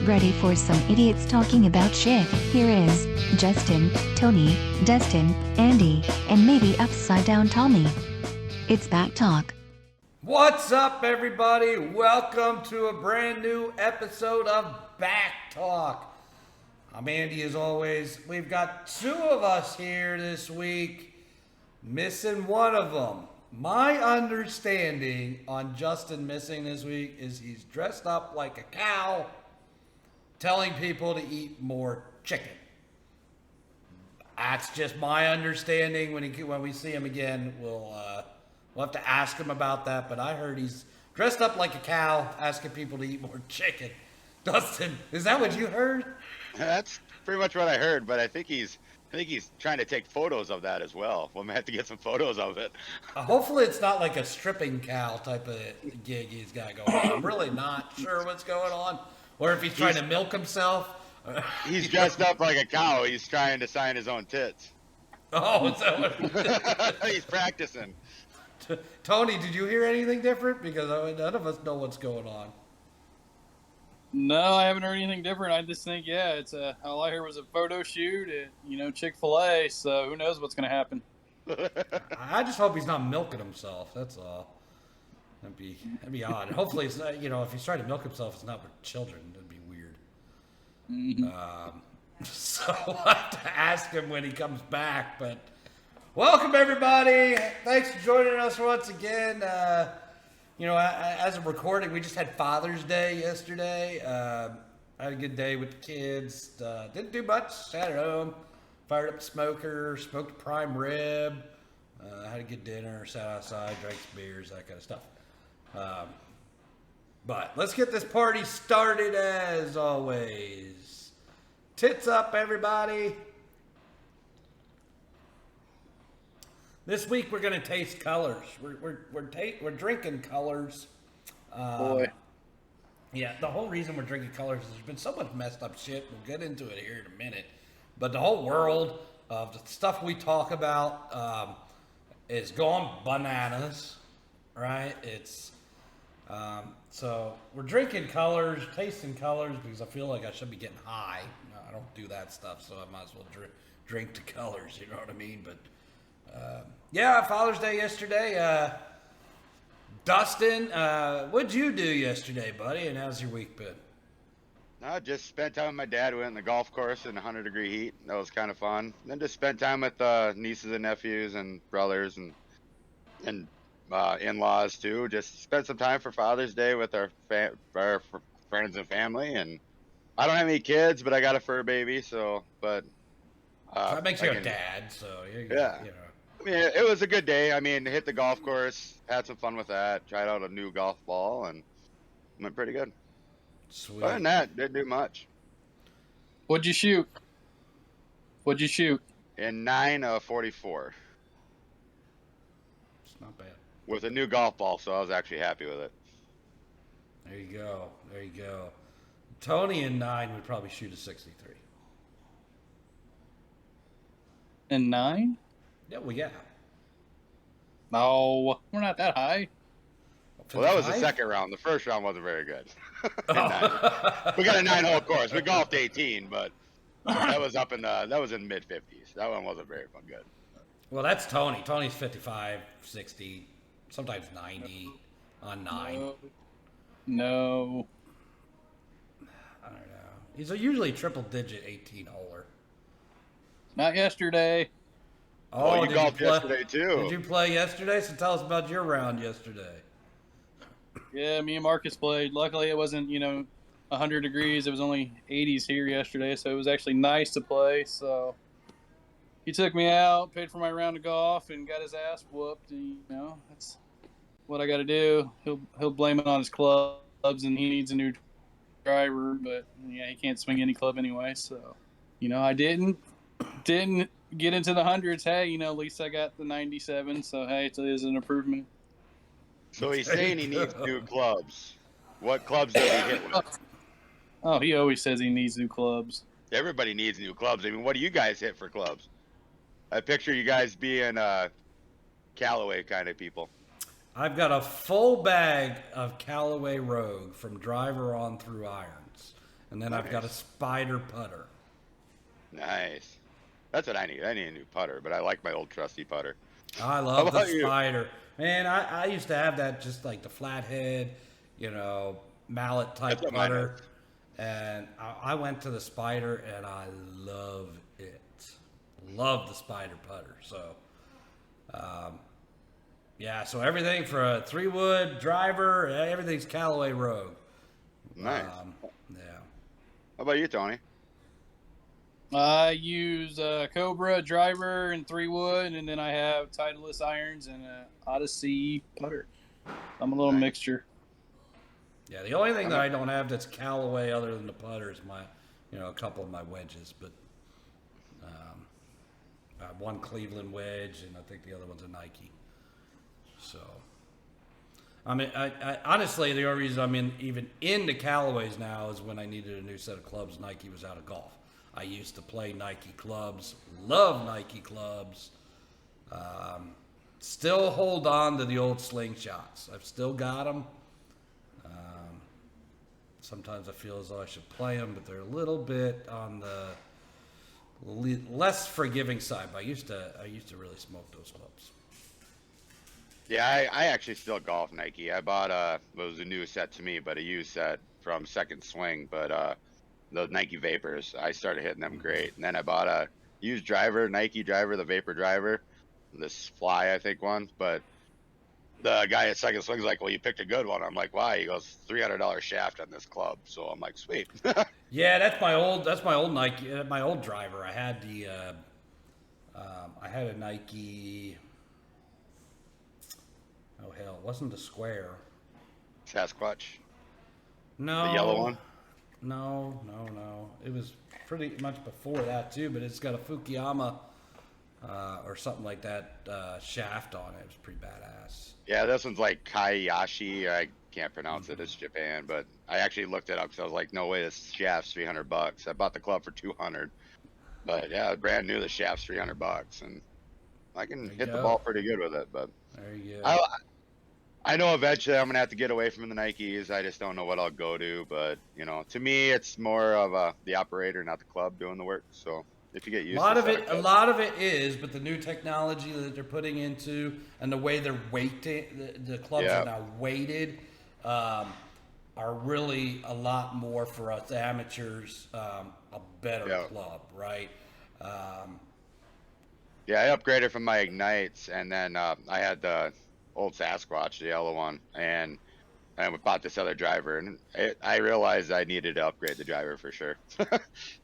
Ready for some idiots talking about shit? Here is Justin, Tony, Destin, Andy, and maybe upside down Tommy. It's BACC Talk. What's up, everybody? Welcome to a brand new episode of BACC Talk. I'm Andy, as always. We've got two of us here this week, missing one of them. My understanding on Justin missing this week is he's dressed up like a cow, telling people to eat more chicken. That's just my understanding. When we see him again, we'll have to ask him about that. But I heard he's dressed up like a cow, asking people to eat more chicken. Dustin, is that what you heard? That's pretty much what I heard, but I think he's trying to take photos of that as well. We'll have to get some photos of it. Hopefully it's not like a stripping cow type of gig he's got going on. I'm really not sure what's going on. Or if he's trying to milk himself. He's dressed up like a cow. He's trying to sign his own tits. Oh, is that what He's practicing. Tony, did you hear anything different? Because none of us know what's going on. No, I haven't heard anything different. I just think, it's all I heard was a photo shoot at, Chick-fil-A, so who knows what's going to happen. I just hope he's not milking himself, that's all. That'd be odd. Hopefully it's not, if he's trying to milk himself, it's not with children. That'd be weird. Mm-hmm. So we'll have to ask him when he comes back, but welcome everybody. Thanks for joining us once again. As of recording, we just had Father's Day yesterday. I had a good day with the kids. Didn't do much. Sat at home, fired up the smoker, smoked a prime rib. Had a good dinner, sat outside, drank some beers, that kind of stuff. But let's get this party started as always. Tits up, everybody. This week we're gonna taste colors. We're drinking colors. Boy. Yeah, the whole reason we're drinking colors is there's been so much messed up shit. We'll get into it here in a minute. But the whole world of the stuff we talk about is going bananas, right? It's so we're drinking colors, tasting colors because I feel like I should be getting high. I don't do that stuff, so I might as well drink the colors. You know what I mean? But Father's Day yesterday. Dustin, what'd you do yesterday, buddy? And how's your week been? No, just spent time with my dad. We went on the golf course in 100-degree heat. That was kind of fun. Then just spent time with nieces and nephews and brothers and in-laws too. Just spent some time for Father's Day with our friends and family. And I don't have any kids, but I got a fur baby. So that makes you a dad. So yeah. I mean, it was a good day. I mean, hit the golf course, had some fun with that, tried out a new golf ball, and went pretty good. Sweet. Other than that, didn't do much. What'd you shoot? In 9 of 44. It's not bad. With a new golf ball, so I was actually happy with it. There you go. Tony in 9 would probably shoot a 63. And 9? Yeah, well, yeah. No, we're not that high. Well, that was the second round. The first round wasn't very good. We got a 9-hole course. We golfed 18, but that was in mid-50s. That one wasn't very fun good. Well, that's Tony. Tony's 55, 60, sometimes 90 on 9. No. I don't know. He's usually triple-digit 18-holer. Not yesterday. Oh, you golfed yesterday too. Did you play yesterday? So tell us about your round yesterday. Yeah, me and Marcus played. Luckily, it wasn't 100 degrees. It was only 80s here yesterday, so it was actually nice to play. So he took me out, paid for my round of golf, and got his ass whooped. And, that's what I got to do. He'll blame it on his clubs, and he needs a new driver. But yeah, he can't swing any club anyway. So I didn't get into the hundreds. Hey, at least I got the 97. So hey, it is an improvement. So he's saying he needs new clubs. What clubs does he hit with? Oh, he always says he needs new clubs. Everybody needs new clubs. I mean, what do you guys hit for clubs? I picture you guys being Callaway kind of people. I've got a full bag of Callaway Rogue from driver on through irons. And then Nice. I've got a Spider putter. Nice. That's what I need. I need a new putter, but I like my old trusty putter. I How love the about you? Spider. Man, I used to have that, just like the flathead, mallet type That's what mine putter. And I went to the Spider, and I love it. Love the Spider putter. So, yeah, so everything for a 3-wood driver, everything's Callaway Rogue. Nice. Yeah. How about you, Tony? I use Cobra driver and 3-wood, and then I have Titleist irons and a Odyssey putter. I'm a little Nice. mixture. Yeah, the only thing that I don't have that's Callaway other than the putter is my, a couple of my wedges. But I have one Cleveland wedge, and I think the other one's a Nike. So, I mean, I honestly, the only reason I'm even into Callaways now is when I needed a new set of clubs. Nike was out of golf. I used to play Nike clubs, love Nike clubs. Still hold on to the old slingshots. I've still got them. Sometimes I feel as though I should play them, but they're a little bit on the less forgiving side. But I used to really smoke those clubs. Yeah, I actually still golf Nike. I bought it was a new set to me, but a used set from Second Swing. But the Nike Vapors, I started hitting them great. And then I bought a used driver, Nike driver, the Vapor driver, this Fly, I think one. But the guy at Second Swing's like, well, you picked a good one. I'm like, why? He goes, $300 shaft on this club. So I'm like, sweet. Yeah, that's my old Nike, my old driver. I had I had a Nike. Oh hell, it wasn't the square. Sasquatch, No, the yellow one. No. It was pretty much before that too, but it's got a Fukuyama or something like that shaft on it. It was pretty badass. Yeah, this one's like Kaiyashi. I can't pronounce it. It's Japan, but I actually looked it up because I was like, no way, this shaft's $300. I bought the club for $200, but yeah, brand new. The shaft's $300, and I can hit the ball pretty good with it. But There you go. I know eventually I'm gonna have to get away from the Nikes. I just don't know what I'll go to. But to me, it's more of the operator, not the club, doing the work. So if you get used A lot of it is, but the new technology that they're putting into and the way they're weighted, the clubs are now weighted, are really a lot more for us amateurs, a better club, right? Yeah, I upgraded from my Ignites, and then I had the old Sasquatch, the yellow one, and I bought this other driver, and I realized I needed to upgrade the driver for sure.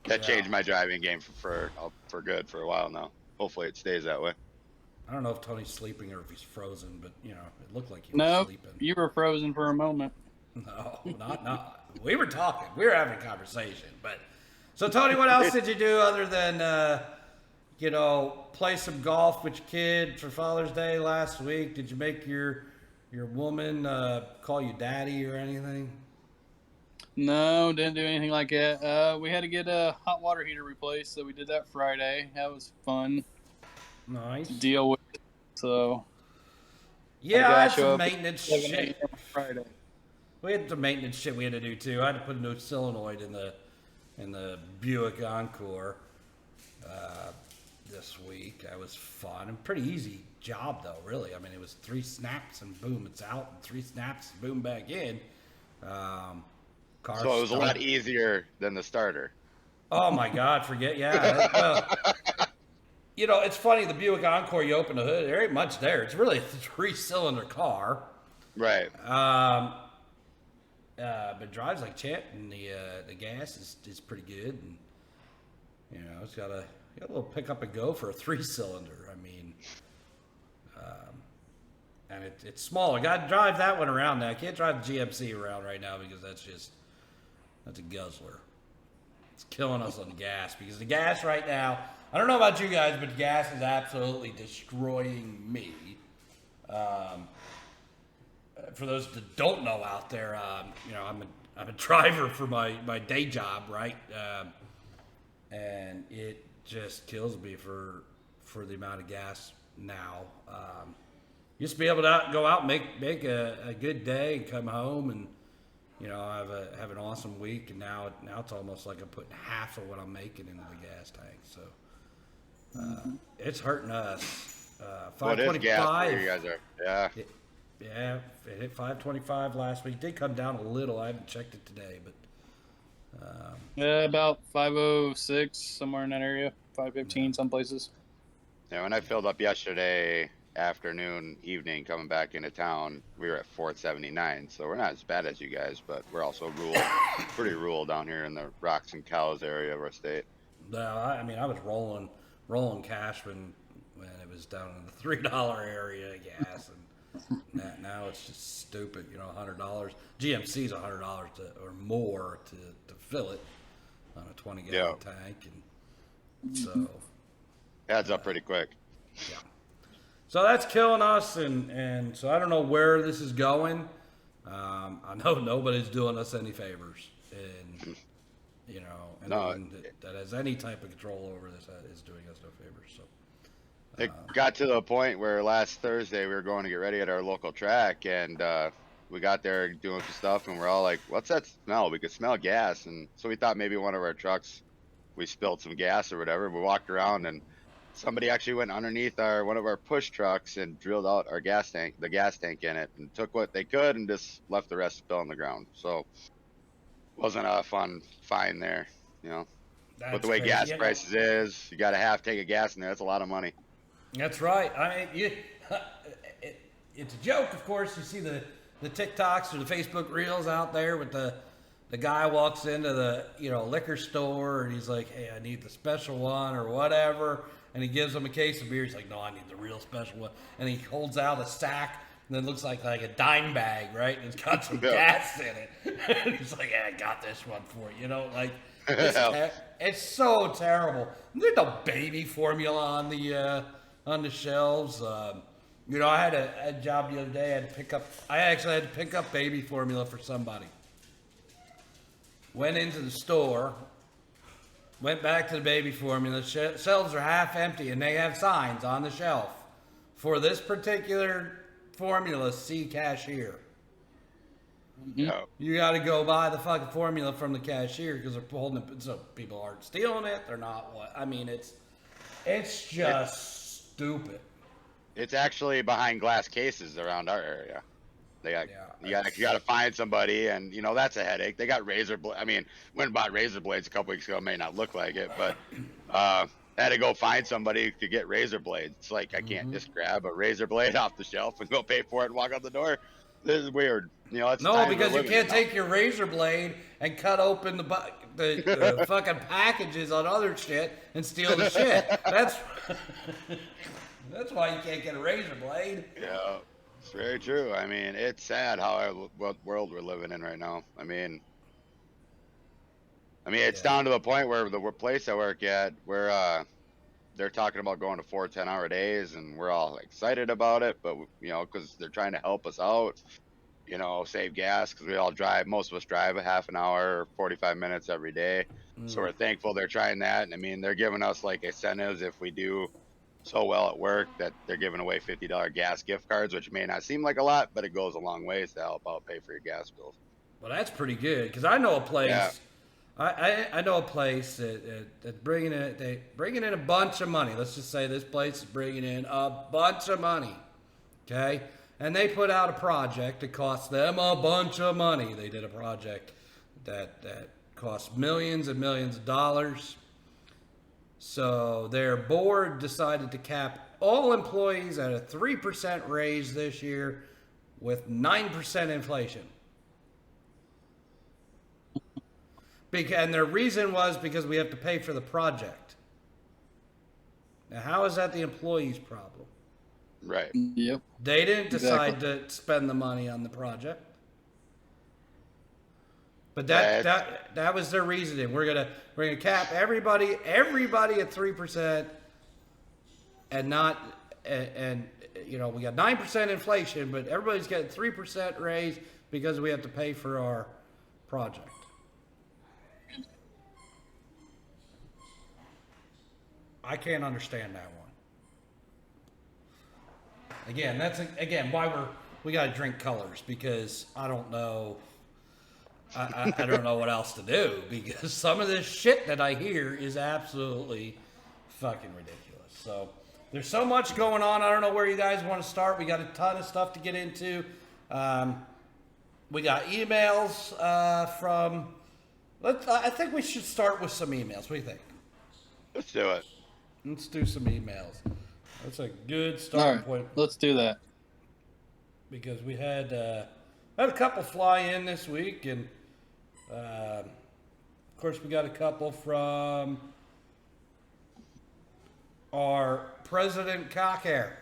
That changed my driving game for good for a while now. Hopefully it stays that way. I don't know if Tony's sleeping or if he's frozen, but it looked like he was No, sleeping. you were frozen for a moment. No, not. We were talking. We were having a conversation. But so, Tony, what else did you do other than play some golf with your kid for Father's Day last week? Did you make your woman call you daddy or anything? No, didn't do anything like that. We had to get a hot water heater replaced, so we did that Friday. That was fun Nice. to deal with. So Yeah, I had show some up maintenance 7 shit. a.m. Friday. We had some maintenance shit we had to do too. I had to put a new solenoid in the Buick Encore this week. That was fun and pretty easy job though, really. I mean, it was 3 snaps and boom, it's out, and 3 snaps, boom, back in. So it was a lot easier than the starter. Oh my God, well, it's funny, the Buick Encore, you open the hood, there ain't much there. It's really a 3-cylinder car. Right. But drives like champ, and the gas is pretty good, and it's got a little pick up and go for a 3-cylinder. I mean, and it's smaller. Got to drive that one around now. I can't drive the GMC around right now because that's a guzzler. It's killing us on the gas because the gas right now, I don't know about you guys, but the gas is absolutely destroying me. For those that don't know out there, I'm a driver for my day job, right? And it just kills me for the amount of gas now. Used to be able to go out and make a good day and come home and I have an awesome week, and now it's almost like I'm putting half of what I'm making into the gas tank. So it's hurting us. What is gas where 525. you guys are? Yeah. Yeah, it hit 525 last week. Did come down a little. I haven't checked it today, but Yeah, about 506, somewhere in that area. 515, some places. Yeah, when I filled up yesterday afternoon, evening, coming back into town, we were at 479. So we're not as bad as you guys, but we're also pretty rural down here in the Rocks and Cows area of our state. no, I mean, I was rolling cash when it was down in the $3 area of gas, and now it's just stupid. $100. GMC's $100 or more to fill it on a 20-gallon tank, and so Adds up pretty quick. yeah. So that's killing us, and so I don't know where this is going. I know nobody's doing us any favors, and anyone that has any type of control over this is doing us no favors. So It got to the point where last Thursday we were going to get ready at our local track, and we got there doing some stuff, and we're all like, "What's that smell?" We could smell gas, and so we thought maybe one of our trucks, we spilled some gas or whatever. We walked around, and somebody actually went underneath one of our push trucks and drilled out the gas tank in it, and took what they could and just left the rest spill on the ground. So wasn't a fun find there, But the way crazy. gas prices is, you got a half tank of gas in there. That's a lot of money. That's right. I mean, it's a joke, of course. You see the TikToks or the Facebook reels out there with the guy walks into the liquor store and he's like, "Hey, I need the special one," or whatever, and he gives him a case of beer. He's like, "No, I need the real special one," and he holds out a sack and it looks like a dime bag, right? And it's got some gas in it. And he's like, "Yeah, I got this one for you." It's so terrible. There's no baby formula on the shelves. I had a job the other day. I actually had to pick up baby formula for somebody. Went into the store, went back to the baby formula. Shelves are half empty, and they have signs on the shelf. For this particular formula, see cashier. No. You got to go buy the fucking formula from the cashier because they're holding it, so people aren't stealing it. They're not what? I mean, it's just stupid. It's actually behind glass cases around our area. You got to find somebody, and that's a headache. They got razor blades. I mean, went and bought razor blades a couple weeks ago. May not look like it, but had to go find somebody to get razor blades. It's like I can't just grab a razor blade off the shelf and go pay for it and walk out the door. This is weird. It's no, because you can't take your razor blade and cut open the fucking packages on other shit and steal the shit. That's why you can't get a razor blade. Yeah, it's very true. I mean, it's sad what world we're living in right now. I mean, it's down to the point where the place I work at, where they're talking about going to 4 10-hour days, and we're all excited about it, but because they're trying to help us out, save gas, because most of us drive a half an hour or 45 minutes every day. So we're thankful they're trying that. And I mean, they're giving us incentives if we do so well at work, that they're giving away $50 gas gift cards, which may not seem like a lot, but it goes a long ways to help out pay for your gas bills. Well, that's pretty good, because I know a place. Yeah. I know a place that's bringing in a bunch of money. Let's just say this place is bringing in a bunch of money, okay? And they put out a project that cost them a bunch of money. They did a project that cost millions and millions of dollars. So their board decided to cap all employees at a 3% raise this year with 9% inflation. And their reason was because we have to pay for the project. Now, how is that the employee's problem? Right. Yep. They didn't decide to spend the money on the project. But that was their reasoning. We're gonna cap everybody at 3%, and we got 9% inflation, but everybody's getting 3% raise because we have to pay for our project. I can't understand that one. Again, that's why we got to drink colors, because I don't know I don't know what else to do because some of this shit that I hear is absolutely fucking ridiculous. So there's so much going on. I don't know where you guys want to start. We got a ton of stuff to get into. We got emails from. I think we should start with some emails. What do you think? Let's do it. Let's do some emails. That's a good starting point. Let's do that. Because we had a couple fly in this week, and of course we got a couple from our President Cockhair.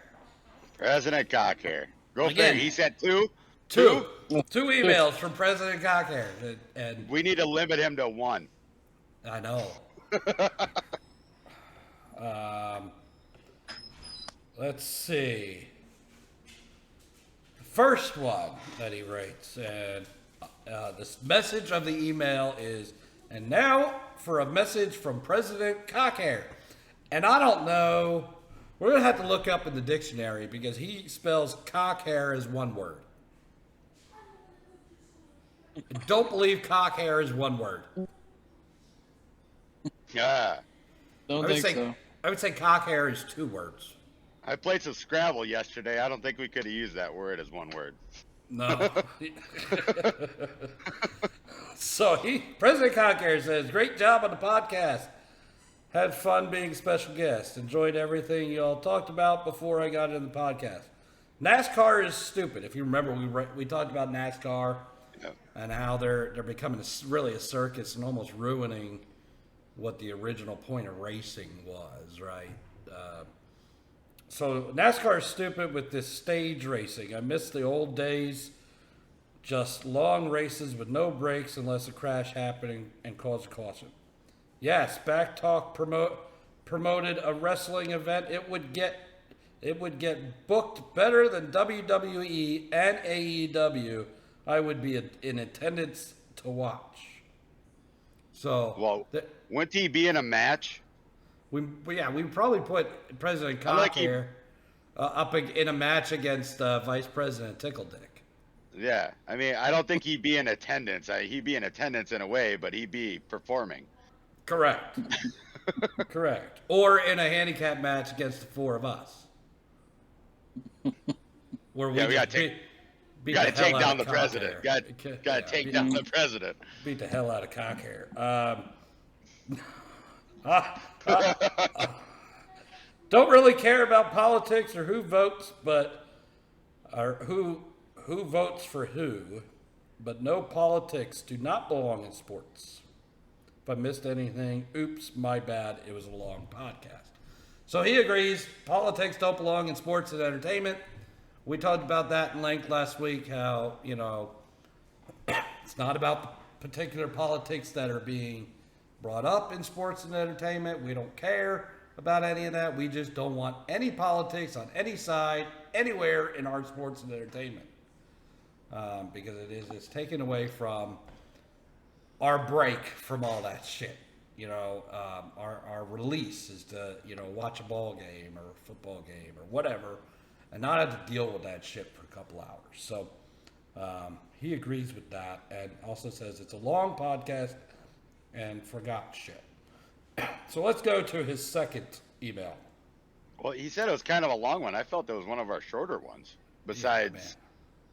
President Cockhair. Go Again. figure. He said two. Two emails from President Cockhair, and We need to limit him to one. I know. Let's see. The first one that he writes, and this message of the email is, and now for a message from President Cockhair. And I don't know, we're going to have to look up in the dictionary because he spells cockhair as one word. I don't believe cockhair is one word. Yeah. Don't think so. I would say cockhair is two words. I played some Scrabble yesterday. I don't think we could have used that word as one word. No. So President Cockhair says, great job on the podcast. Had fun being a special guest. Enjoyed everything you all talked about before I got into the podcast. NASCAR is stupid. If you remember, we talked about NASCAR and how they're becoming really a circus and almost ruining what the original point of racing was, right? So NASCAR is stupid with this stage racing. I miss the old days, just long races with no breaks unless a crash happening and cause a caution. Yes, BACC Talk promoted a wrestling event. It would get booked better than WWE and AEW. I would be in attendance to watch. So, Well, wouldn't he be in a match? we probably put President Cockhair up in a match against Vice President Tickledick. Yeah. I mean, I don't think he'd be in attendance. He'd be in attendance in a way, but he'd be performing. Correct. Correct. Or in a handicap match against the four of us. Where we got to take down the president. Got to take down the president. Beat the hell out of Cockhair. Don't really care about politics or who votes, or who votes for who. But no, politics do not belong in sports. If I missed anything, oops, my bad. It was a long podcast. So he agrees. Politics don't belong in sports and entertainment. We talked about that in length last week. How it's not about the particular politics that are being brought up in sports and entertainment. We don't care about any of that. We just don't want any politics on any side, anywhere in our sports and entertainment. Because it's taken away from our break from all that shit. Our release is to, watch a ball game or a football game or whatever and not have to deal with that shit for a couple hours. So he agrees with that and also says it's a long podcast and forgot shit. So let's go to his second email. Well, he said it was kind of a long one. I felt it was one of our shorter ones. Besides,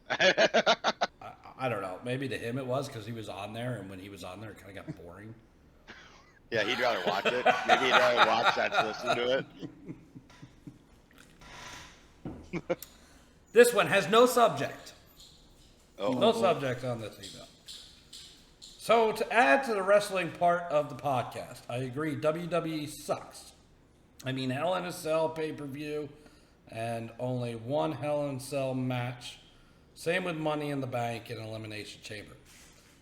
I don't know. Maybe to him it was because he was on there, and when he was on there, it kind of got boring. Yeah, he'd rather watch it. Maybe he'd rather watch that to listen to it. This one has no subject. Oh. No subject on this email. So to add to the wrestling part of the podcast, I agree WWE sucks. I mean, Hell in a Cell pay-per-view and only one Hell in a Cell match. Same with Money in the Bank and Elimination Chamber.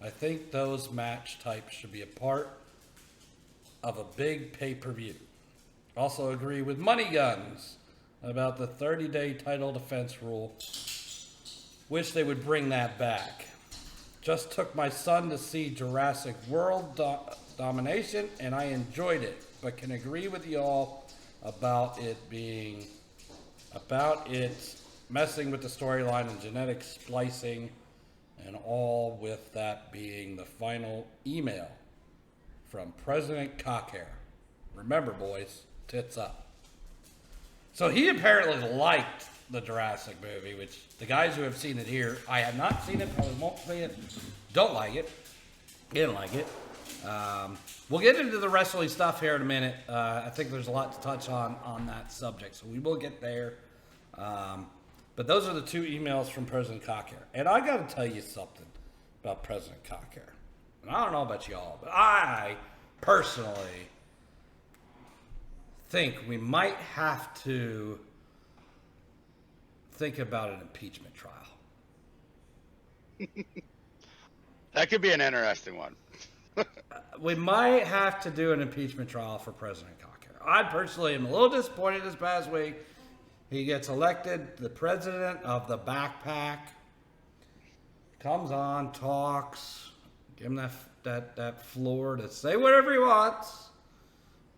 I think those match types should be a part of a big pay-per-view. Also agree with Money Guns about the 30-day title defense rule. Wish they would bring that back. Just took my son to see Jurassic World Domination, and I enjoyed it, but can agree with y'all about it messing with the storyline and genetic splicing And all with that being the final email from President Cockhair. Remember, boys, tits up. So he apparently liked the Jurassic movie, which the guys who have seen it here, I have not seen it, probably won't see it, don't like it, didn't like it. We'll get into the wrestling stuff here in a minute. I think there's a lot to touch on that subject, so we will get there. But those are the two emails from President Cockhair. And I got to tell you something about President Cockhair. And I don't know about y'all, but I personally think we might have to think about an impeachment trial. That could be an interesting one. We might have to do an impeachment trial for President Cockhair. I personally am a little disappointed this past week. He gets elected the president of the BACC. Comes on, talks, give him that floor to say whatever he wants.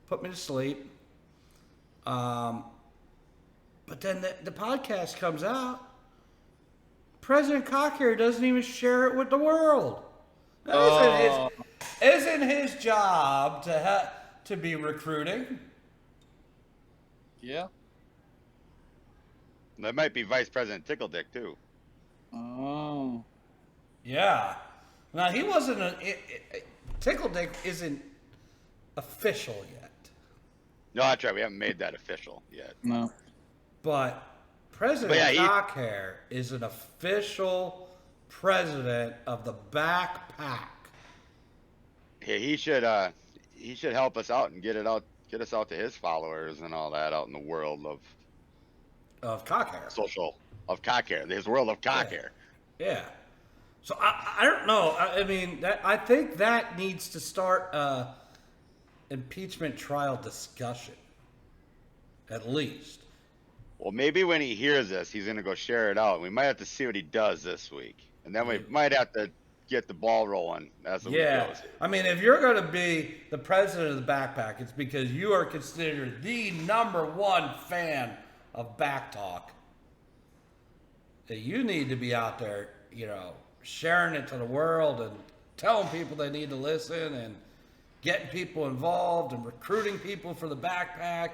Put me to sleep. But then the podcast comes out. President Cockhair doesn't even share it with the world. Isn't his job to be recruiting? Yeah. That might be Vice President Tickledick too. Oh. Yeah. Now he wasn't Tickledick isn't official yet. No, that's right. We haven't made that official yet. No. But President Cockhair is an official president of the BACC. Yeah, he should help us out and get us out to his followers and all that out in the world of Cockhair. Of Cockhair, his world of Cockhair. Yeah. So I don't know. I mean, I think that needs to start impeachment trial discussion, at least. Well, maybe when he hears this, he's going to go share it out. We might have to see what he does this week. And then we might have to get the ball rolling as the week goes. I mean, if you're going to be the president of the BACC, it's because you are considered the #1 fan of BACC Talk. That you need to be out there, sharing it to the world and telling people they need to listen and getting people involved and recruiting people for the BACC.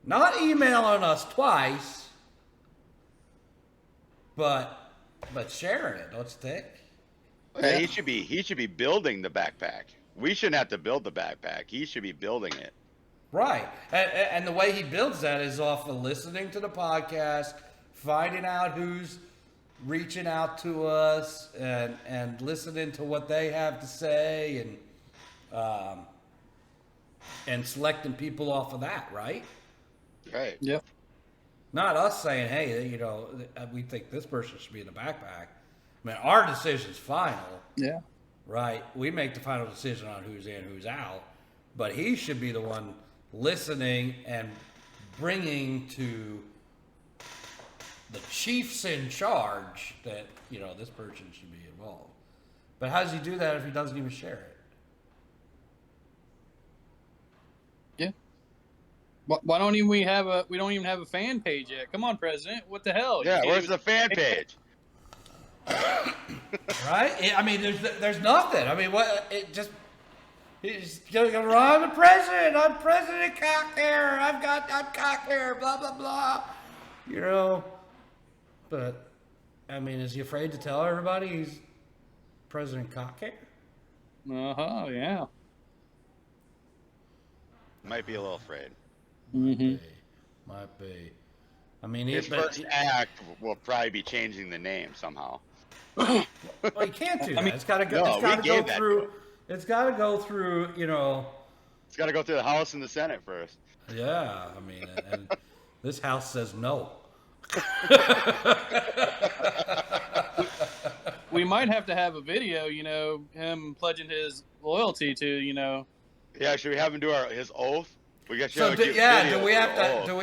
Not emailing us twice, but sharing it, don't you think? Yeah, he should be building the backpack. We shouldn't have to build the backpack. He should be building it. Right. And the way he builds that is off of listening to the podcast, finding out who's reaching out to us and listening to what they have to say and selecting people off of that, right? Right. Yep. Not us saying, hey, we think this person should be in the backpack. I mean, our decision's final. Yeah. Right? We make the final decision on who's in, who's out. But he should be the one listening and bringing to the chiefs in charge that, this person should be involved. But how does he do that if he doesn't even share it? Yeah. Why don't we don't even have a fan page yet? Come on, President. What the hell? Yeah, where's the fan page? Right? I mean, there's nothing. I mean, he's going to run the president. I'm President Cockhair. I'm Cockhair, blah, blah, blah. But, I mean, is he afraid to tell everybody he's President Cockhair? Uh-huh, yeah. Might be a little afraid. Might be. I mean, his first act will probably be changing the name somehow. Well, you can't do that. It's got to go. It's got to go through. It's got to go through. It's got to go through the House and the Senate first. Yeah, I mean, and this House says no. We might have to have a video. Him pledging his loyalty to. Yeah, should we have him do his oath? We got do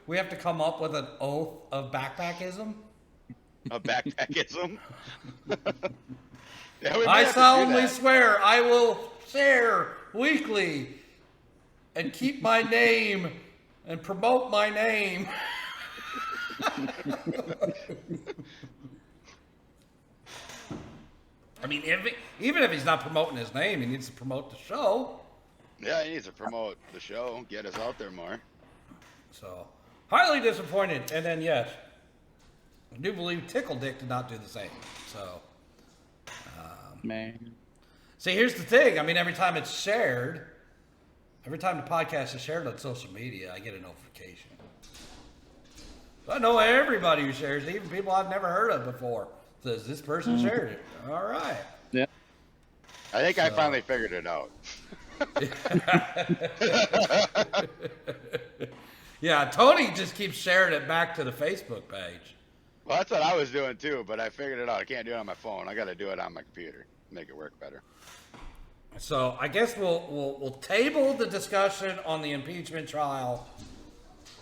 we have to come up with an oath of backpackism? A backpackism? Yeah, I solemnly swear I will share weekly and keep my name and promote my name. I mean, even if he's not promoting his name, he needs to promote the show. Yeah, he needs to promote the show, get us out there more. So, highly disappointed. And then, yes, I do believe Tickle Dick did not do the same. So, Man. see, here's the thing. I mean, every time it's shared, every time the podcast is shared on social media, I get a notification. So I know everybody who shares, even people I've never heard of before, says this person shared it. All right. Yeah. I think I finally figured it out. Yeah, Tony just keeps sharing it back to the Facebook page. Well, that's what I was doing too, but I figured it out. I can't do it on my phone. I got to do it on my computer. Make it work better. So I guess we'll table the discussion on the impeachment trial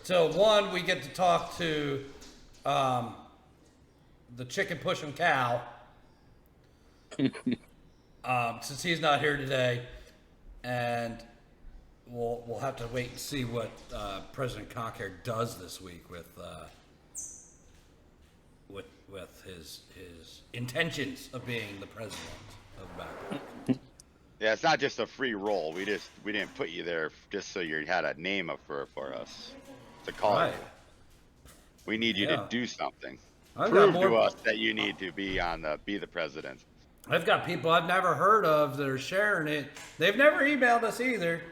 till one we get to talk to the chicken pushing cow since he's not here today, and we'll have to wait and see what President Cockhair does this week with his intentions of being the president of the BACC. Yeah, it's not just a free roll. We didn't put you there just so you had a name up for us to call Right. you. We need you to do something. I've got Prove to more. us that you need to be the president. I've got people I've never heard of that are sharing it. They've never emailed us either.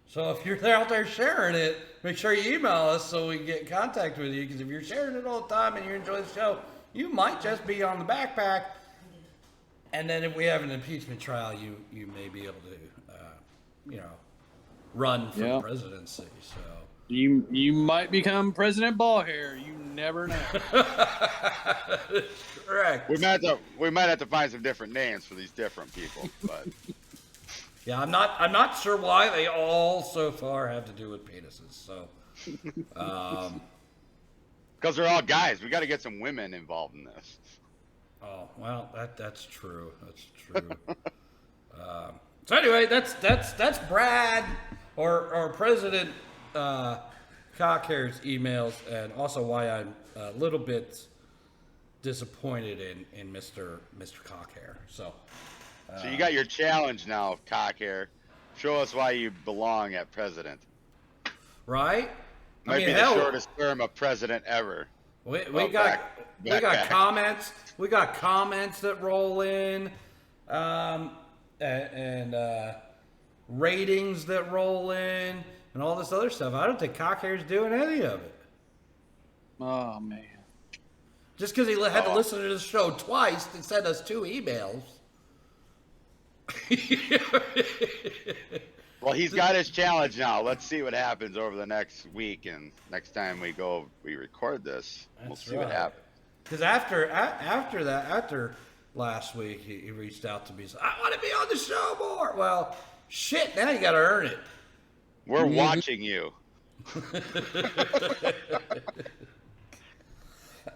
So if you're out there sharing it, make sure you email us so we can get in contact with you. Because if you're sharing it all the time and you enjoy the show, you might just be on the backpack. And then if we have an impeachment trial, you may be able to, run for the presidency. So You might become President Ballhair. You never know. correct. We might have to find some different names for these different people, but Yeah, I'm not sure why they all so far have to do with penises. So, because they're all guys, we got to get some women involved in this. oh well, that's true. That's true. So anyway, that's Brad or President Cockhair's emails, and also why I'm a little bit disappointed in Mr. Cockhair. So So you got your challenge now, Cockhair. Show us why you belong at president. right? Might be hell, the shortest term of president ever. We Well, got back. comments. We got comments that roll in, and ratings that roll in, and all this other stuff. I don't think Cockhair's doing any of it. Oh, man. Just because he had to listen to the show twice and send us 2 emails. Well, he's got his challenge now. Let's see what happens over the next week, and next time we record this, we'll That's see what right. happens. Because after last week, he reached out to me and said, I want to be on the show more. Well, shit, now you got to earn it. We're watching you.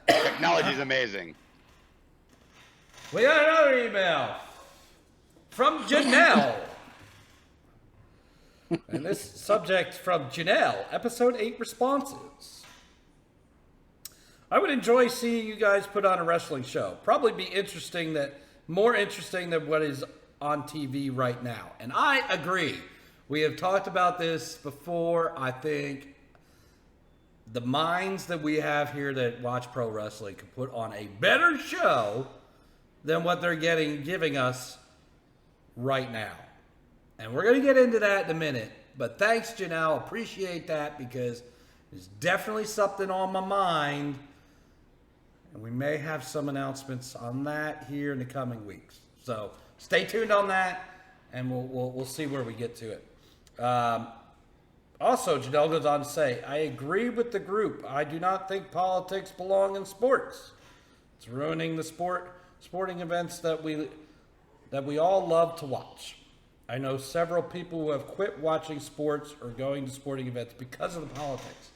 Technology's amazing. We got another email from Janelle. And this subject from Janelle, episode 8 responses. I would enjoy seeing you guys put on a wrestling show. Probably be more interesting than what is on TV right now. And I agree. We have talked about this before. I think the minds that we have here that watch pro wrestling can put on a better show than what they're giving us right now. And we're going to get into that in a minute. But thanks, Janelle. Appreciate that because it's definitely something on my mind. And we may have some announcements on that here in the coming weeks. So stay tuned on that, and we'll see where we get to it. Also, Janelle goes on to say, I agree with the group. I do not think politics belong in sports. It's ruining the sporting events that we all love to watch. I know several people who have quit watching sports or going to sporting events because of the politics.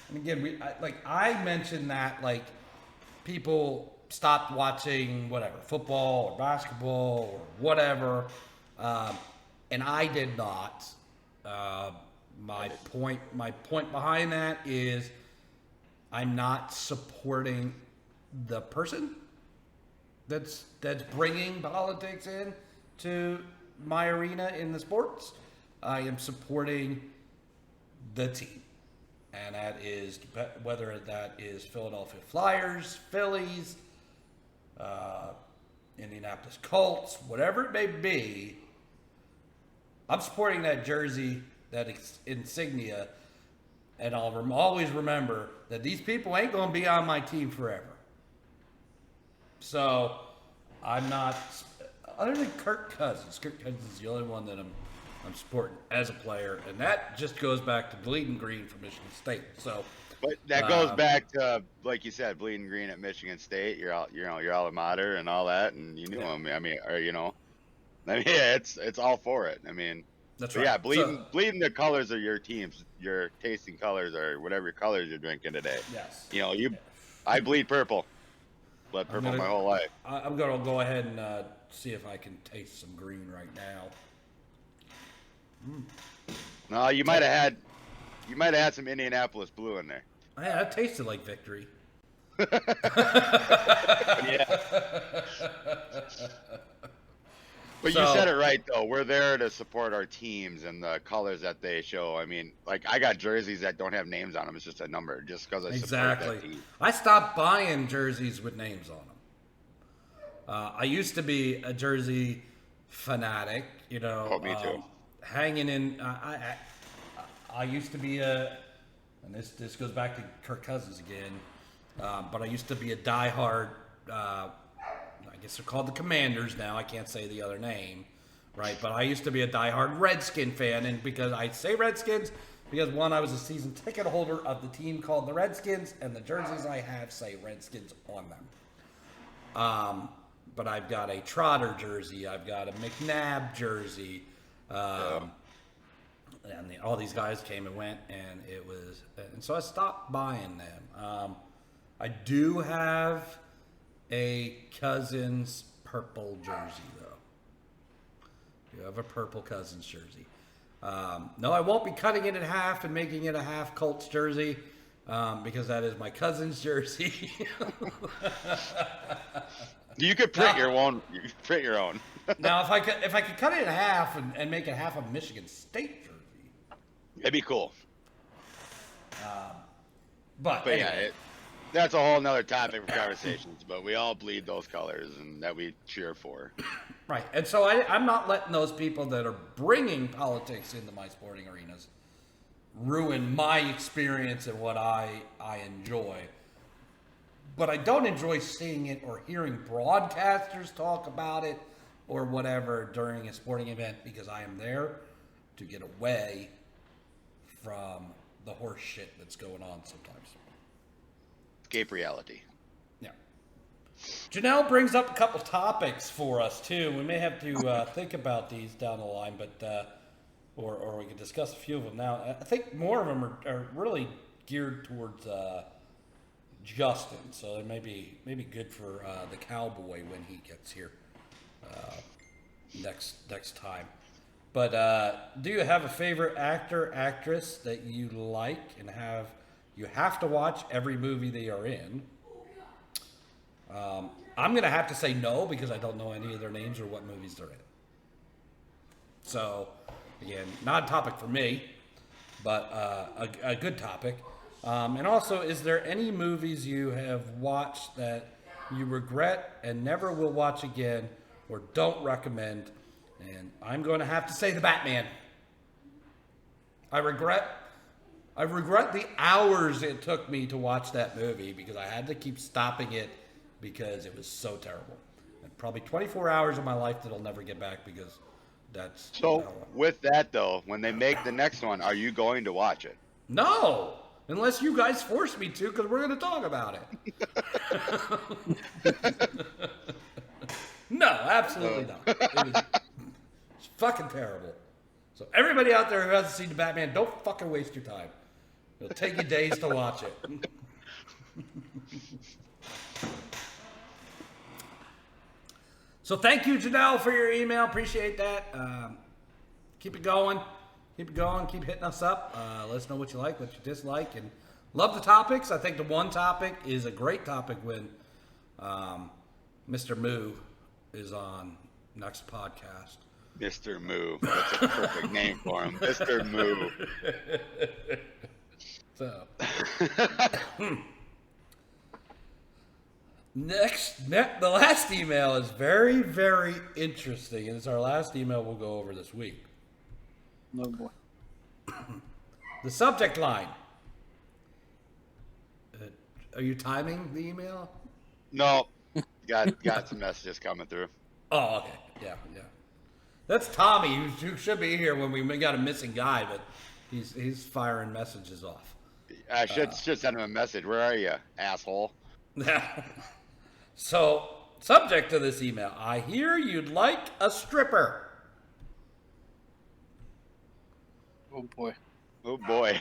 And again, I mentioned that people stopped watching whatever, football or basketball or whatever, and I did not. My point behind that is I'm not supporting the person. that's bringing politics in to my arena in the sports. I am supporting the team, and that is whether that is Philadelphia Flyers, Phillies, Indianapolis Colts, whatever it may be. I'm supporting that jersey, that insignia, and I'll always remember that these people ain't going to be on my team forever. So I'm not, other than Kirk Cousins. Kirk Cousins is the only one that I'm supporting as a player, and that just goes back to Bleeding Green from Michigan State. So, but that goes back to, like you said, Bleeding Green at Michigan State. Your alma mater and all that, and you knew him. I mean, yeah, it's all for it. I mean, that's right. Yeah, bleeding the colors of your teams, your tasting colors, or whatever colors you're drinking today. Yes. I bleed purple. Bled purple my whole life. I'm gonna go ahead and see if I can taste some green right now. No, you might have had some Indianapolis blue in there. Yeah, that tasted like victory. Yeah. But you said it right, though. We're there to support our teams and the colors that they show. I mean, like, I got jerseys that don't have names on them. It's just a number, just because I support that team. I stopped buying jerseys with names on them. I used to be a jersey fanatic, me too. Hanging in. I used to be and this goes back to Kirk Cousins again, but I used to be a diehard. I guess they're called the Commanders now. I can't say the other name, right? But I used to be a diehard Redskin fan, and because I say Redskins, because one, I was a season ticket holder of the team called the Redskins, and the jerseys I have say Redskins on them. But I've got a Trotter jersey, I've got a McNabb jersey, and all these guys came and went, and so I stopped buying them. I do have a Cousins purple jersey, though. You have a purple Cousins jersey. No, I won't be cutting it in half and making it a half Colts jersey, because that is my Cousins jersey. You could print your own. You could print your own. Now, if I could cut it in half and make it half a Michigan State jersey, it'd be cool. But anyway. Yeah, that's a whole nother topic for conversations. But we all bleed those colors, and that we cheer for. Right, and so I'm not letting those people that are bringing politics into my sporting arenas ruin my experience and what I enjoy. But I don't enjoy seeing it or hearing broadcasters talk about it or whatever during a sporting event, because I am there to get away from the horse shit that's going on sometimes. Escape reality. Yeah. Janelle brings up a couple topics for us too. We may have to think about these down the line, but or we can discuss a few of them now. I think more of them are really geared towards Justin, so it may be good for the cowboy when he gets here next time. But do you have a favorite actor, actress that you like and you have to watch every movie they are in? I'm gonna have to say no, because I don't know any of their names or what movies they're in. So again, not a topic for me, but a good topic. And also, is there any movies you have watched that you regret and never will watch again or don't recommend? And I'm going to have to say The Batman. I regret the hours it took me to watch that movie, because I had to keep stopping it because it was so terrible. And probably 24 hours of my life that'll never get back, because that's... So, with that, though, when they make the next one, are you going to watch it? No! Unless you guys force me to, because we're going to talk about it. No, absolutely not. It's fucking terrible. So everybody out there who hasn't seen The Batman, don't fucking waste your time. It'll take you days to watch it. So thank you, Janelle, for your email. Appreciate that. Keep it going. Keep it going. Keep hitting us up. Let us know what you like, what you dislike, and love the topics. I think the one topic is a great topic when Mr. Moo is on next podcast. Mr. Moo. That's a perfect name for him. Mr. Moo. So the last email is very, very interesting, and it's our last email we'll go over this week. Oh boy. The subject line. Are you timing the email? No. Got some messages coming through. Oh, okay. Yeah. That's Tommy, who should be here when we got a missing guy, but he's firing messages off. I should send him a message. Where are you, asshole? So, subject to this email. I hear you'd like a stripper. Oh boy. Oh boy.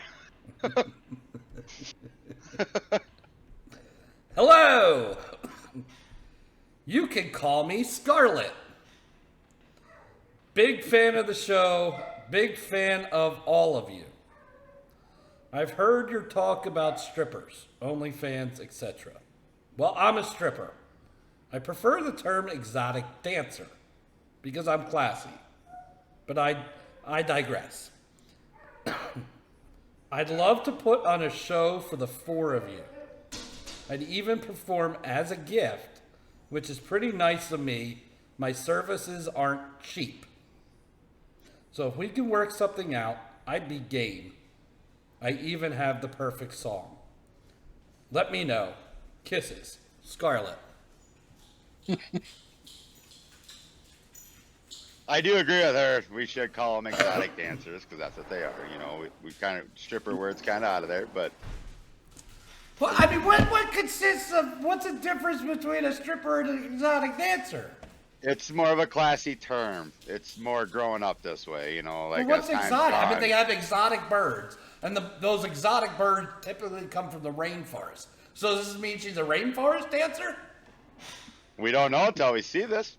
Hello. You can call me Scarlett. Big fan of the show. Big fan of all of you. I've heard your talk about strippers, OnlyFans, etc. Well, I'm a stripper. I prefer the term exotic dancer because I'm classy. But I digress. I'd love to put on a show for the four of you. I'd even perform as a gift, which is pretty nice of me. My services aren't cheap. So if we can work something out, I'd be game. I even have the perfect song. Let me know. Kisses. Scarlett. I do agree with her. We should call them exotic dancers because that's what they are. You know, we kind of stripper words kind of out of there, but. Well, I mean, what consists of, what's the difference between a stripper and an exotic dancer? It's more of a classy term. It's more growing up this way, you know. Like Well, what's as time's exotic? I mean, gone. they have exotic birds, and those exotic birds typically come from the rainforest. So does this mean she's a rainforest dancer? We don't know until we see this.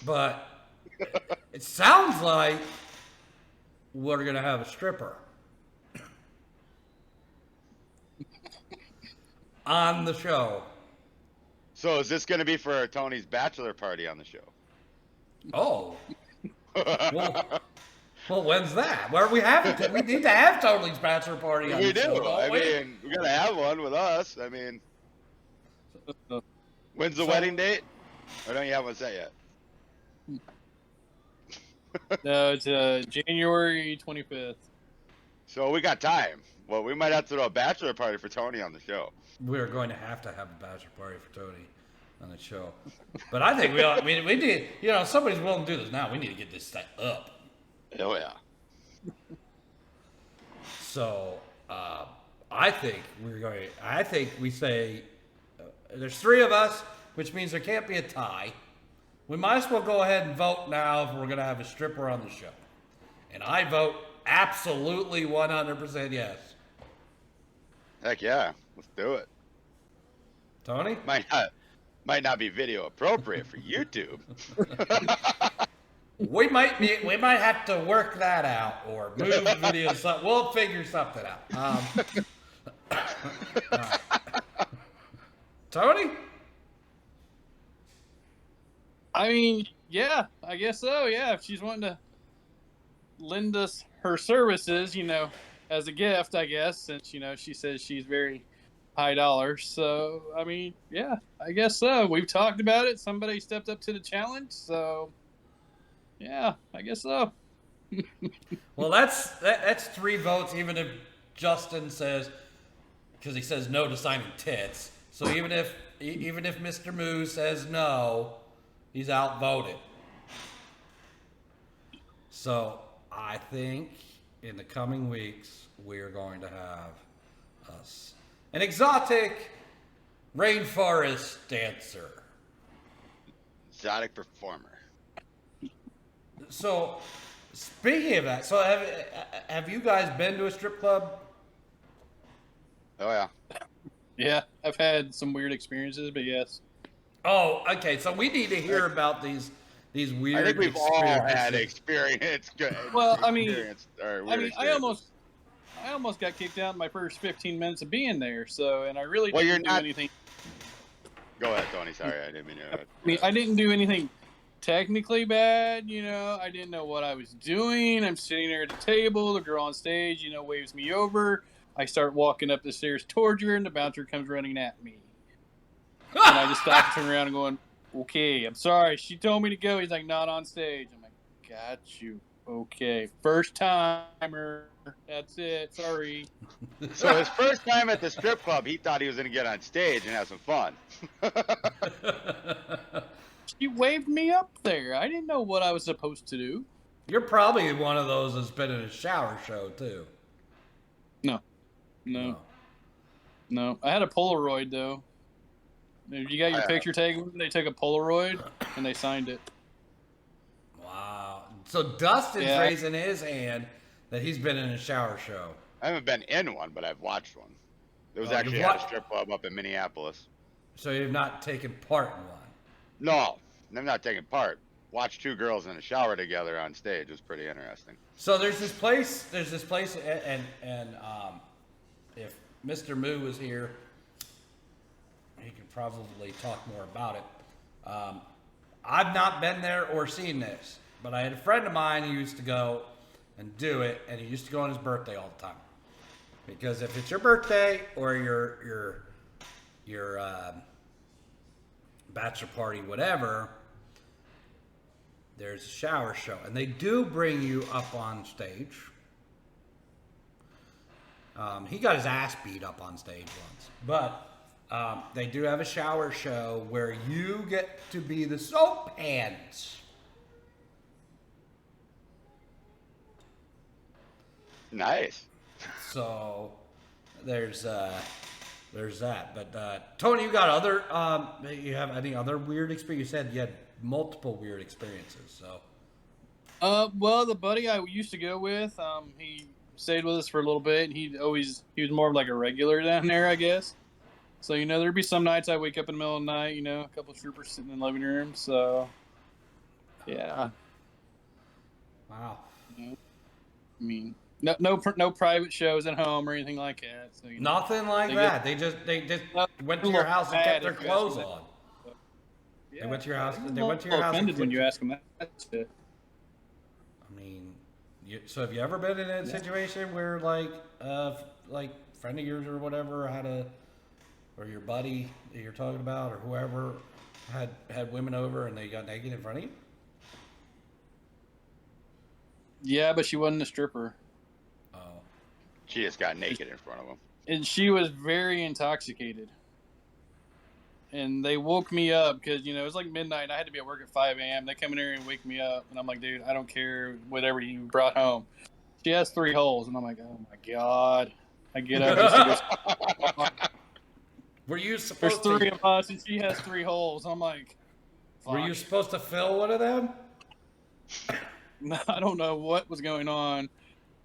But it sounds like we're going to have a stripper on the show. So is this going to be for Tony's bachelor party on the show? Oh. Well, when's that? Where are we having it? We need to have Tony's bachelor party on We the do. show. I mean, we got to have one with us. I mean, when's the wedding date? Or don't you have one set yet? No, it's January 25th. So we got time. Well, we might have to throw a bachelor party for Tony on the show. We're going to have a bachelor party for Tony on the show. But I think we need, you know, if somebody's willing to do this now. We need to get this set up. Oh, yeah. So I think we say there's three of us, which means there can't be a tie. We might as well go ahead and vote now if we're going to have a stripper on the show. And I vote absolutely 100% yes. Heck yeah. Let's do it. Tony? Might not be video appropriate for YouTube. We might have to work that out or move the video. We'll figure something out. Tony? I mean, yeah, I guess so. Yeah, if she's wanting to lend us her services, you know, as a gift, I guess, since, you know, she says she's very high dollar. So, I mean, yeah, I guess so. We've talked about it. Somebody stepped up to the challenge. So, yeah, I guess so. Well, that's three votes, even if Justin says, because he says no to signing tits. So even if Mr. Moo says no, he's outvoted. So I think in the coming weeks we're going to have us an exotic rainforest dancer. Exotic performer. So speaking of that, so have you guys been to a strip club? Oh, yeah. Yeah, I've had some weird experiences, but yes. Oh, okay. So we need to hear about these weird. I think we've all had experiences. experience. Well, I mean, experience, or weird I experiences. almost got kicked out in my first 15 minutes of being there. So, and I really Well, didn't you're do not. anything. Go ahead, Tony. Sorry, I didn't mean to. I mean, I didn't do anything technically bad, I didn't know what I was doing. I'm sitting there at the table. The girl on stage, waves me over. I start walking up the stairs towards her, and the bouncer comes running at me. And I just stop and turn around and going, okay, I'm sorry. She told me to go. He's like, not on stage. I'm like, got you. Okay. First timer. That's it. Sorry. So his first time at the strip club, he thought he was going to get on stage and have some fun. She waved me up there. I didn't know what I was supposed to do. You're probably one of those that's been in a shower show too. No. I had a Polaroid though. If you got your picture taken, they took a Polaroid and they signed it. Wow. So Dustin's raising his hand that he's been in a shower show. I haven't been in one, but I've watched one. It was actually at a strip club up in Minneapolis. So you've not taken part in one? No, I'm not taking part. Watched two girls in a shower together on stage. It was pretty interesting. So there's this place, and if Mr. Moo was here, he could probably talk more about it. I've not been there or seen this, but I had a friend of mine who used to go and do it, and he used to go on his birthday all the time. Because if it's your birthday or your bachelor party, whatever, there's a shower show, and they do bring you up on stage. He got his ass beat up on stage once, but they do have a shower show where you get to be the soap hands. Nice. So there's that. But Tony, you got other? You have any other weird experience? You said you had multiple weird experiences. So. Well, the buddy I used to go with, he stayed with us for a little bit. He was more of like a regular down there, I guess. So there'd be some nights I wake up in the middle of the night, a couple of troopers sitting in the living room. So, yeah. Wow. I mean. No private shows at home or anything like that. So, nothing like that. They just went to your house and kept their clothes on. Yeah, they went to your house. They went to your house. Offended when you ask them that shit. I mean, so have you ever been in a situation where like friend of yours or whatever or your buddy that you're talking about or whoever had women over and they got naked in front of you? Yeah, but she wasn't a stripper. She just got naked in front of him. And she was very intoxicated. And they woke me up because, it was like midnight. And I had to be at work at 5 a.m. They come in here and wake me up. And I'm like, dude, I don't care whatever you brought home. She has 3 holes. And I'm like, oh, my God. I get up. Were you supposed There's 3 of us, and she has 3 holes. I'm like, fuck. Were you supposed to fill one of them? I don't know what was going on.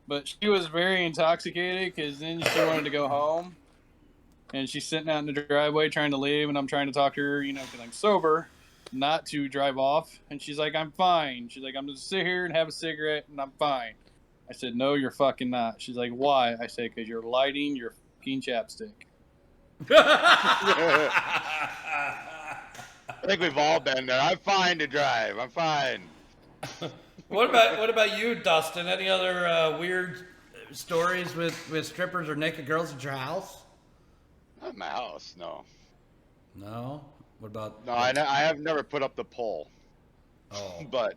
But she was very intoxicated because then she wanted to go home. And she's sitting out in the driveway trying to leave. And I'm trying to talk to her, because I'm sober, not to drive off. And she's like, I'm fine. She's like, I'm going to sit here and have a cigarette and I'm fine. I said, no, you're fucking not. She's like, why? I said, because you're lighting your fucking chapstick. I think we've all been there. I'm fine to drive. I'm fine. What about you, Dustin? Any other weird stories with strippers or naked girls at your house? Not my house, no. No? What about? No, I have never put up the pole. Oh. But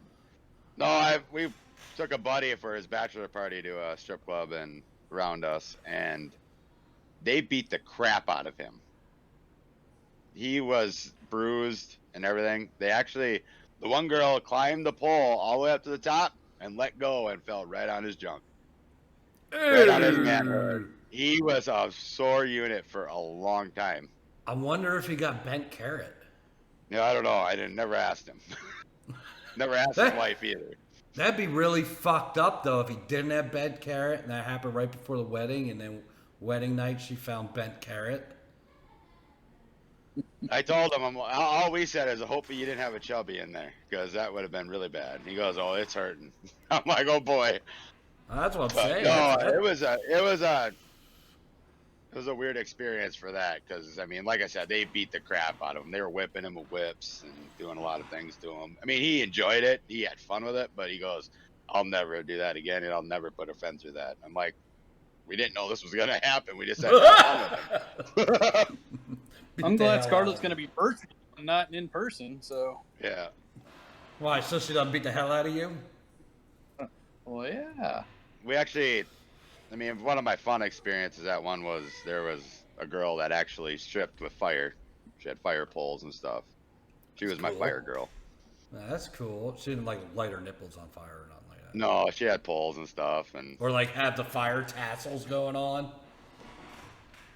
no, we took a buddy for his bachelor party to a strip club and around us, and they beat the crap out of him. He was bruised and everything. The one girl climbed the pole all the way up to the top and let go and fell right on his junk. Right on his manhood. He was a sore unit for a long time. I wonder if he got bent carrot. Yeah, I don't know. Never asked him. Never asked his wife either. That'd be really fucked up though if he didn't have bent carrot and that happened right before the wedding and then wedding night she found bent carrot. I told him, all we said is, hopefully you didn't have a chubby in there, because that would have been really bad. And he goes, oh, it's hurting. I'm like, oh, boy. That's what I'm But saying. no, That's- it was a weird experience for that because I mean, like I said, they beat the crap out of him. They were whipping him with whips and doing a lot of things to him. I mean, he enjoyed it. He had fun with it, but he goes, "I'll never do that again, and I'll never put a friend through that." I'm like, we didn't know this was gonna happen. We just had to have fun with him. Beat I'm the glad hell Scarlett's out going of to be virtual and not in person. So, Yeah. him. Why? So she doesn't beat the hell out of you? well, yeah. We actually, I mean, one of my fun experiences at one was there was a girl that actually stripped with fire. She had fire poles and stuff. She was my cool. fire girl. That's cool. She didn't like light her nipples on fire or nothing like that. No, she had poles and stuff, and Or like have the fire tassels going on.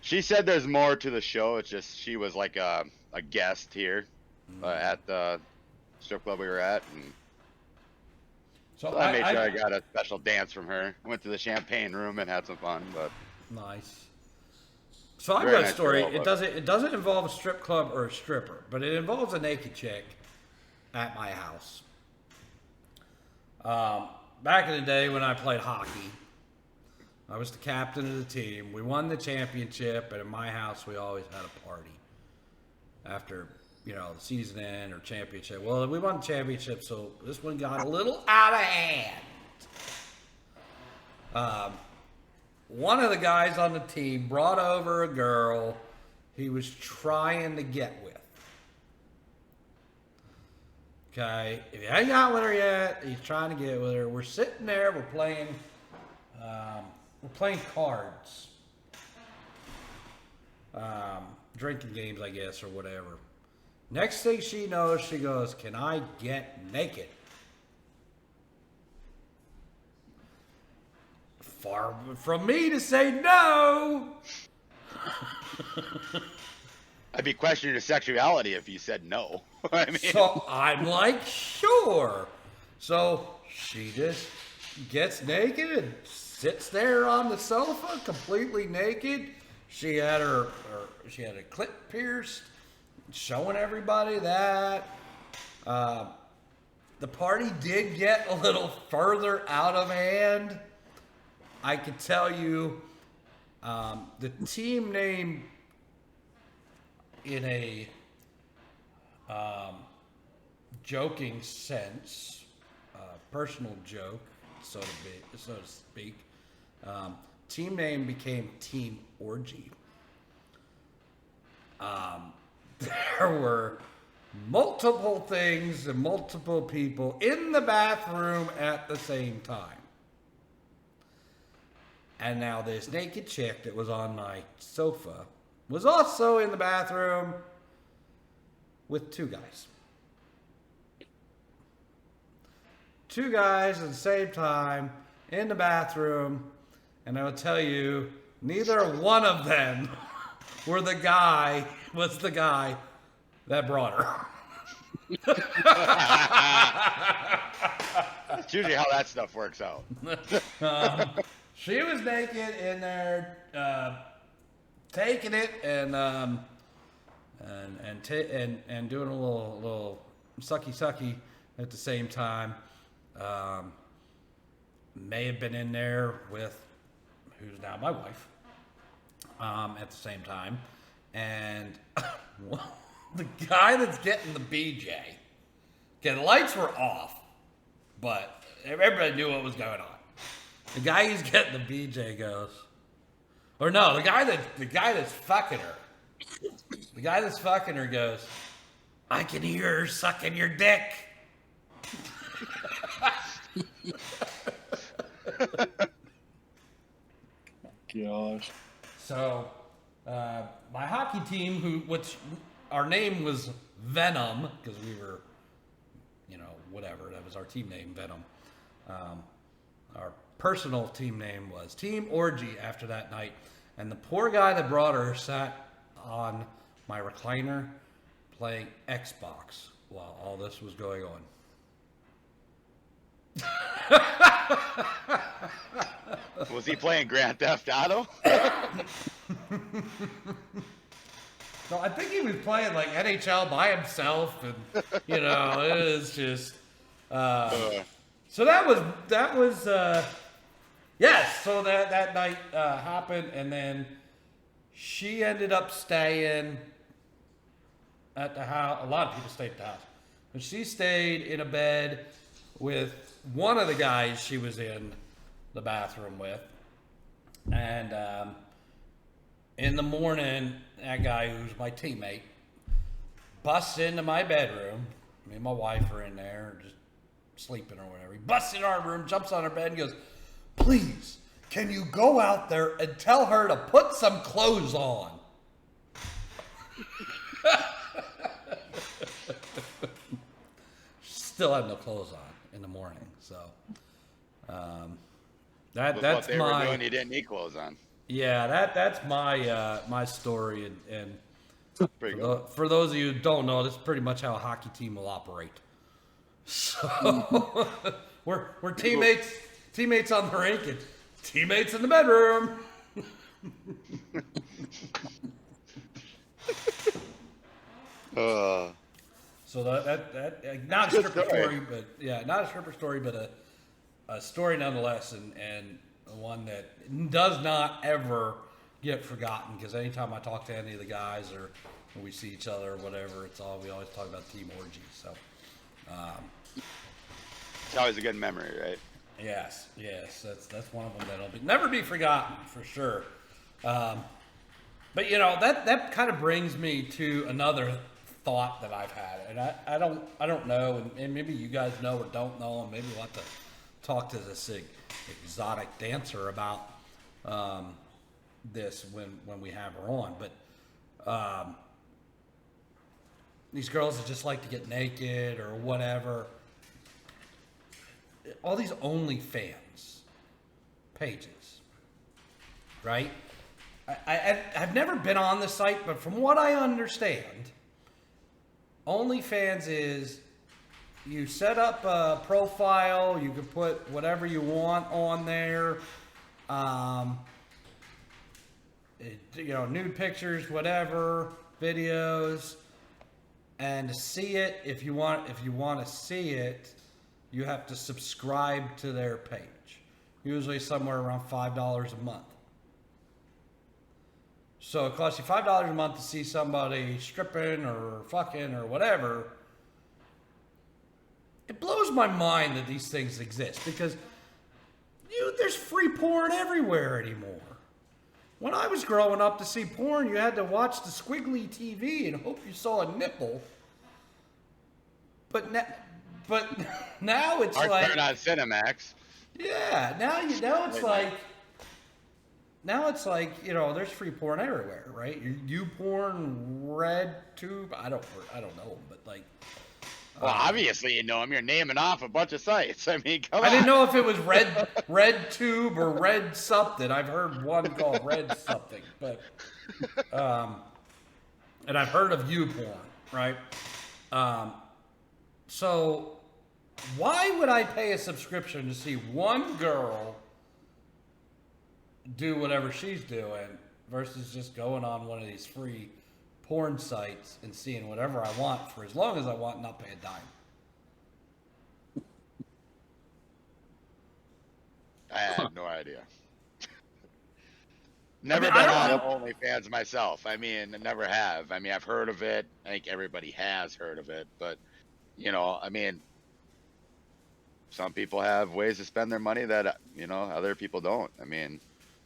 she said there's more to the show. It's just she was like a guest here at the strip club we were at, and So so I made sure I got a special dance from her. I went to the champagne room and had some fun, but nice. So I've Very got a nice story. girl, It doesn't involve a strip club or a stripper, but it involves a naked chick at my house. Back in the day when I played hockey, I was the captain of the team. We won the championship, and in my house we always had a party after the season end or championship. Well, we won the championship, so this one got a little out of hand. One of the guys on the team brought over a girl he was trying to get with. Okay, if you ain't got with her yet, he's trying to get with her. We're sitting there, we're playing cards, drinking games, I guess, or whatever. Next thing she knows, she goes, "Can I get naked?" Far from me to say no. I'd be questioning your sexuality if you said no. I mean, So I'm like, sure. So she just gets naked and sits there on the sofa, completely naked. She had her clit pierced, showing everybody that. The party did get a little further out of hand. I can tell you, the team name in a joking sense, personal joke, so to speak. Team name became Team Orgy. There were multiple things and multiple people in the bathroom at the same time. And now this naked chick that was on my sofa was also in the bathroom with two guys. Two guys at the same time in the bathroom, and I will tell you, neither one of them was the guy that brought her. that's usually how that stuff works out. She was naked in there, taking it and doing a little sucky at the same time. May have been in there with who's now my wife at the same time, and the guy that's getting the BJ. Okay, the lights were off, but everybody knew what was going on. The guy who's getting the BJ goes, or no, the guy that's fucking her. The guy that's fucking her goes, "I can hear her sucking your dick." Gosh. So, my hockey team, which our name was Venom, because we were, whatever, that was our team name, Venom. Our personal team name was Team Orgy after that night. And the poor guy that brought her sat on my recliner playing Xbox while all this was going on. Was he playing Grand Theft Auto? No, I think he was playing like NHL by himself, and it was just. So that was Yes, so that night happened, and then she ended up staying at the house. A lot of people stayed at the house, but she stayed in a bed with one of the guys she was in the bathroom with, and in the morning, that guy who's my teammate busts into my bedroom. Me and my wife are in there, just sleeping or whatever. He busts in our room, jumps on our bed, and goes, "Please, can you go out there and tell her to put some clothes on?" Still have no clothes on in the morning, so Look what that's they my were doing. You didn't need clothes on. yeah that's my my story, and Pretty good. for those of you who don't know, this is pretty much how a hockey team will operate. So we're teammates on the rink and teammates in the bedroom. So that not a Good stripper story. story, but yeah, not a stripper story, but a story nonetheless, and one that does not ever get forgotten, because anytime I talk to any of the guys or when we see each other or whatever, we always talk about team orgies. So It's always a good memory, right? yes, that's one of them that'll never be forgotten for sure. But that kind of brings me to another thought that I've had, and I don't know, and maybe you guys know or don't know, and maybe we'll have to talk to this exotic dancer about this when we have her on. But these girls that just like to get naked or whatever, all these OnlyFans pages, right? I've never been on the site, but from what I understand, OnlyFans is you set up a profile, you can put whatever you want on there, nude pictures, whatever, videos, and to see it, if you want to see it, you have to subscribe to their page, usually somewhere around $5 a month. So it costs you $5 a month to see somebody stripping or fucking or whatever. It blows my mind that these things exist, because there's free porn everywhere anymore. When I was growing up, to see porn, you had to watch the squiggly TV and hope you saw a nipple. But now it's Or like, turn on Cinemax. yeah, now it's like. Now it's like, there's free porn everywhere, right? YouPorn, RedTube, I don't know, but like. Well, obviously you know them. You're naming off a bunch of sites. I mean, come on. I didn't know if it was RedTube or Red something. I've heard one called Red something, but and I've heard of YouPorn, right? So why would I pay a subscription to see one girl do whatever she's doing versus just going on one of these free porn sites and seeing whatever I want for as long as I want and not pay a dime? I have no idea. Never I been don't on OnlyFans myself. I mean, I never have. I mean, I've heard of it. I think everybody has heard of it. But, I mean, some people have ways to spend their money that, other people don't. I mean.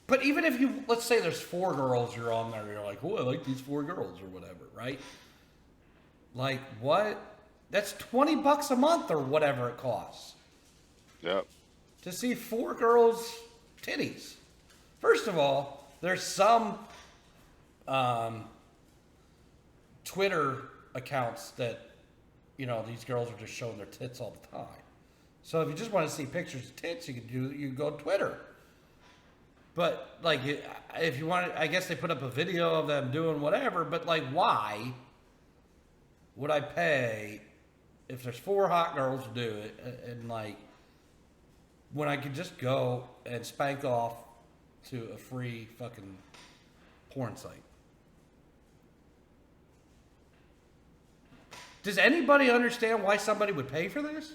But even if let's say there's 4 girls you're on there, you're like, oh, I like these 4 girls or whatever, right? Like, what? That's $20 a month or whatever it costs. Yep. To see 4 girls' titties. First of all, there's some Twitter accounts that, these girls are just showing their tits all the time. So if you just want to see pictures of tits, you can go to Twitter. But, like, if you want to, I guess they put up a video of them doing whatever, but, like, why would I pay if there's 4 hot girls to do it, and, like, when I could just go and spank off to a free fucking porn site? Does anybody understand why somebody would pay for this?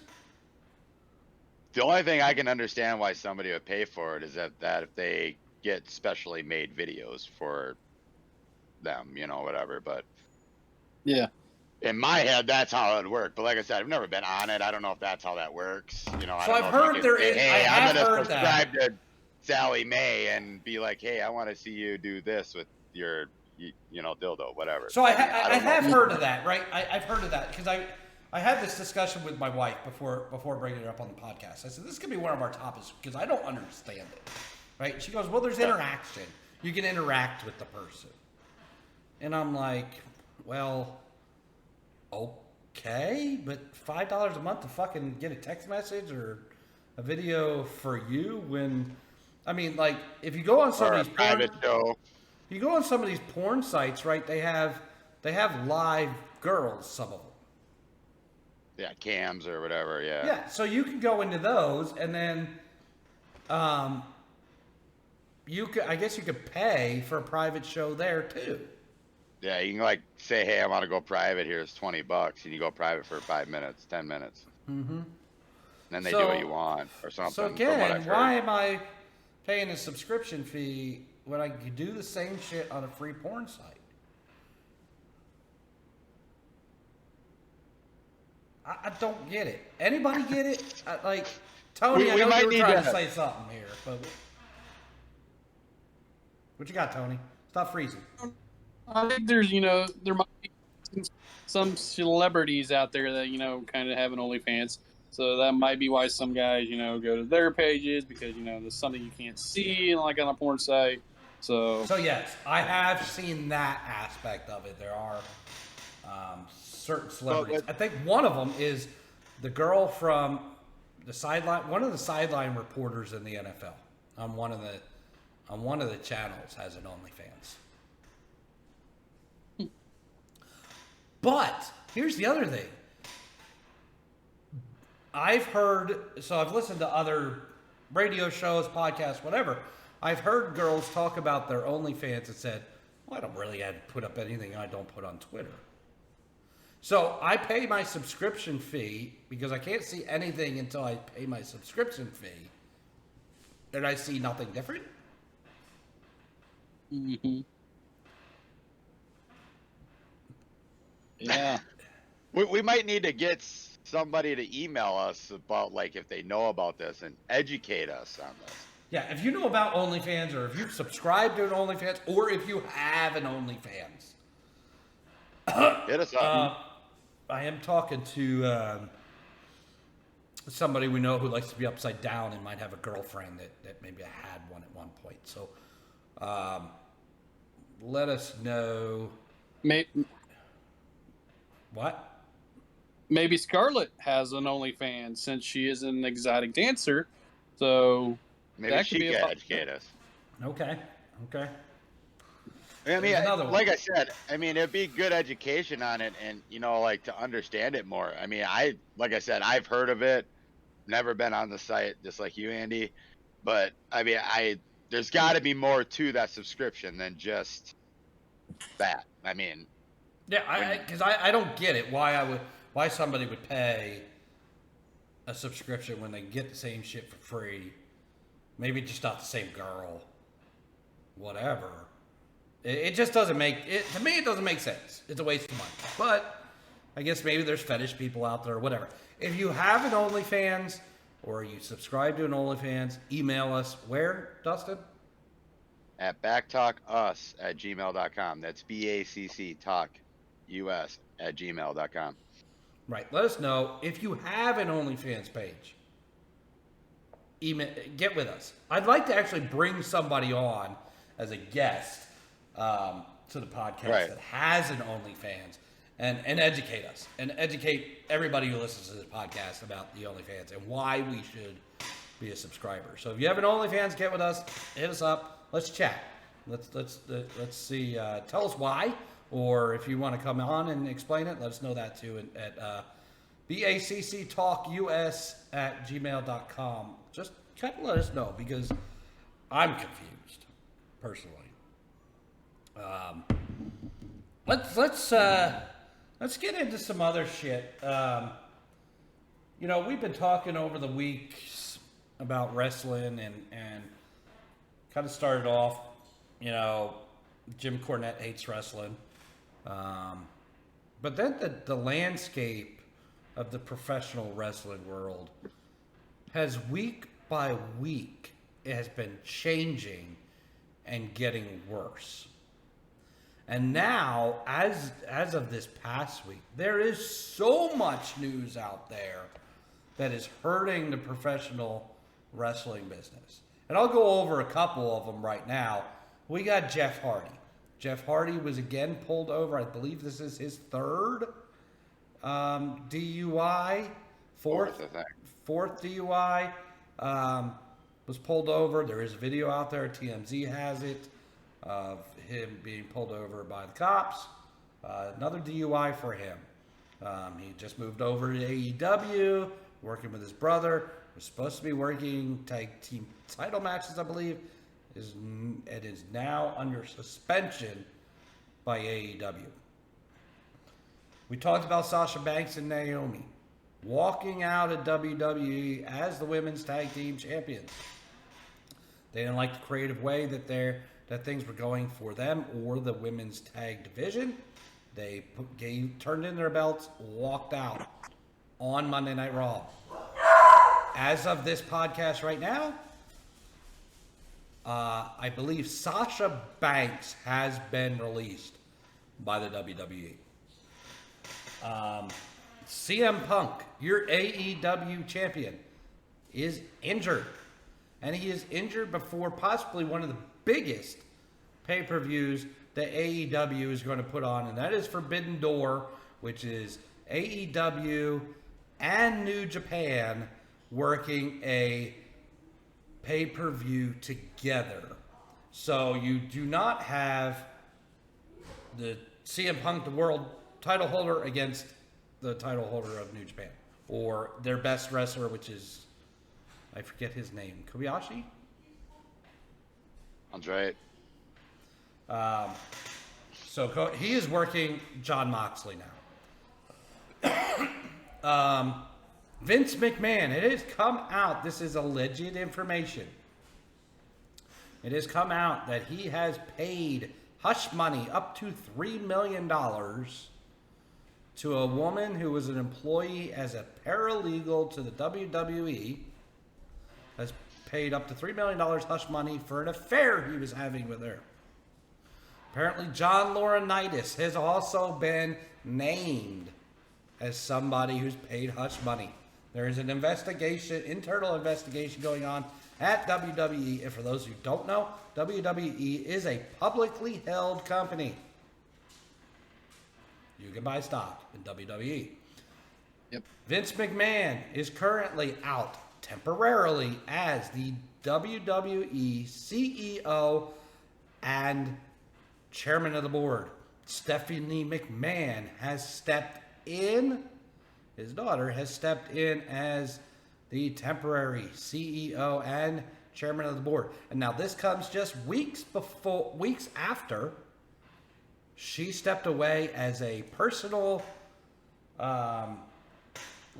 The only thing I can understand why somebody would pay for it is that if they get specially made videos for them, whatever. But Yeah. in my head, that's how it would work. But like I said, I've never been on it. I don't know if that's how that works. I So don't I've know if heard you there could say, is. hey, I I'm have gonna heard that. subscribe to Sally Mae and be like, hey, I want to see you do this with your, dildo, whatever. So I don't know. have heard of that, right? I've heard of that because I had this discussion with my wife before bringing it up on the podcast. I said this could be one of our topics because I don't understand it, right? She goes, well, there's interaction. You can interact with the person, and I'm like, well, okay, but $5 a month to fucking get a text message or a video for you when, I mean, like if you go on somebody's private show. you go on some of these porn sites, right? They have live girls, some of them. Yeah, cams or whatever. Yeah. Yeah, so you can go into those, and then, I guess you could pay for a private show there too. Yeah, you can say, hey, I want to go private. Here's $20, and you go private for 5 minutes, 10 minutes. Mm-hmm. Then they do what you want or something. So again, why am I paying a subscription fee when I could do the same shit on a free porn site? I don't get it. Anybody get it? Tony, I know you were trying to say something here, but what you got, Tony? Stop freezing. I think there's, there might be some celebrities out there that, kind of have an OnlyFans. So that might be why some guys, go to their pages because, there's something you can't see on a porn site. So yes, I have seen that aspect of it. There are certain celebrities. I think one of them is the girl from the sideline. One of the sideline reporters in the NFL on one of the channels has an OnlyFans. But here's the other thing. I've listened to other radio shows, podcasts, whatever. I've heard girls talk about their OnlyFans and said, well, I don't really put up anything I don't put on Twitter. So I pay my subscription fee because I can't see anything until I pay my subscription fee. And I see nothing different. Mm-hmm. Yeah. We might need to get somebody to email us about if they know about this and educate us on this. Yeah, if you know about OnlyFans or if you've subscribed to an OnlyFans or if you have an OnlyFans. Hit us up. I am talking to somebody we know who likes to be upside down and might have a girlfriend that maybe had one at one point. So let us know. What? Maybe Scarlett has an OnlyFans since she is an exotic dancer. So maybe she can educate us. Okay. I mean, like I said, it'd be good education on it and, to understand it more. I mean, like I said, I've heard of it, never been on the site, just like you, Andy. But, there's got to be more to that subscription than just that. Yeah, because I don't get it, why somebody would pay a subscription when they get the same shit for free. Maybe just not the same girl. Whatever. It just doesn't make it to me. It doesn't make sense. It's a waste of money. But I guess maybe there's fetish people out there or whatever. If you have an OnlyFans or you subscribe to an OnlyFans, email us. Where, Dustin? At backtalkus@gmail.com. That's BACC Talk US@gmail.com. Right. Let us know if you have an OnlyFans page. Email, get with us. I'd like to actually bring somebody on as a guest to the podcast that has an OnlyFans and educate us and educate everybody who listens to this podcast about the OnlyFans and why we should be a subscriber. So if you have an OnlyFans, get with us, hit us up, let's chat. Let's see. Tell us why, or if you want to come on and explain it, let us know that too at BACC Talk US@gmail.com. Just kind of let us know because I'm confused personally. Let's get into some other shit. We've been talking over the weeks about wrestling and kind of started off, you know, Jim Cornette hates wrestling. But then the landscape of the professional wrestling world has week by week, it has been changing and getting worse. And now, as of this past week, there is so much news out there that is hurting the professional wrestling business. And I'll go over a couple of them right now. We got Jeff Hardy. Jeff Hardy was again pulled over. I believe this is his third DUI. Fourth DUI. Was pulled over. There is a video out there. TMZ has it of him being pulled over by the cops. Another DUI for him. He just moved over to AEW, working with his brother. Was supposed to be working tag team title matches, I believe. It is now under suspension by AEW. We talked about Sasha Banks and Naomi walking out of WWE as the women's tag team champions. They didn't like the creative way that things were going for them or the women's tag division. They turned in their belts, walked out on Monday Night Raw. As of this podcast right now, I believe Sasha Banks has been released by the WWE. CM Punk, your AEW champion, is injured. And he is injured before possibly one of the biggest pay-per-views that AEW is going to put on. And that is Forbidden Door, which is AEW and New Japan working a pay-per-view together. So you do not have the CM Punk, the world title holder, against the title holder of New Japan, or their best wrestler, which is, I forget his name, Kobayashi? That's right. So he is working Jon Moxley now. Vince McMahon, it has come out, this is alleged information. It has come out that he has paid hush money up to $3 million to a woman who was an employee as a paralegal to the WWE. Has paid up to $3 million hush money for an affair he was having with her. Apparently, John Laurinaitis has also been named as somebody who's paid hush money. There is an internal investigation going on at WWE. And for those who don't know, WWE is a publicly held company. You can buy stock in WWE. Yep. Vince McMahon is currently out temporarily as the WWE CEO and chairman of the board. Stephanie McMahon has stepped in. His daughter has stepped in as the temporary CEO and chairman of the board. And now this comes just weeks after she stepped away as a personal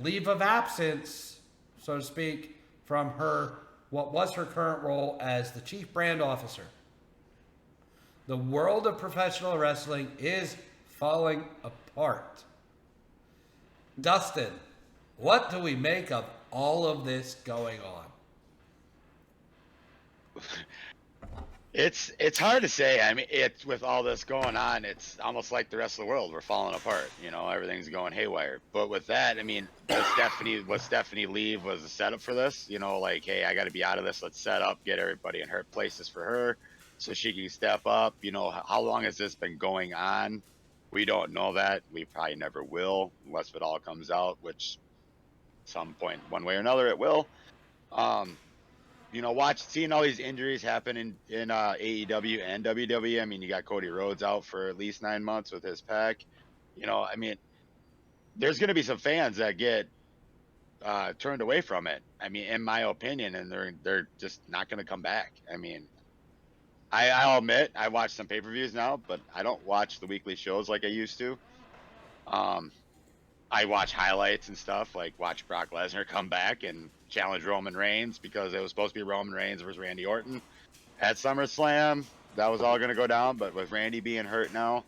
leave of absence, so to speak, from what was her current role as the chief brand officer. The world of professional wrestling is falling apart. Dustin, what do we make of all of this going on? It's hard to say. I mean, it's with all this going on, it's almost like the rest of the world. We're falling apart. You know, everything's going haywire. But with that, I mean, was Stephanie leave was a setup for this? You know, like, hey, I got to be out of this. Let's set up, get everybody in her places for her, so she can step up. You know, how long has this been going on? We don't know that. We probably never will, unless it all comes out, which some point, one way or another, it will. You know, seeing all these injuries happen in AEW and WWE. I mean, you got Cody Rhodes out for at least 9 months with his pec. You know, I mean, there's going to be some fans that get turned away from it. I mean, in my opinion, and they're just not going to come back. I mean, I'll admit I watch some pay-per-views now, but I don't watch the weekly shows like I used to. I watch highlights and stuff, like watch Brock Lesnar come back, and challenge Roman Reigns because it was supposed to be Roman Reigns versus Randy Orton at SummerSlam. That was all going to go down, but with Randy being hurt now,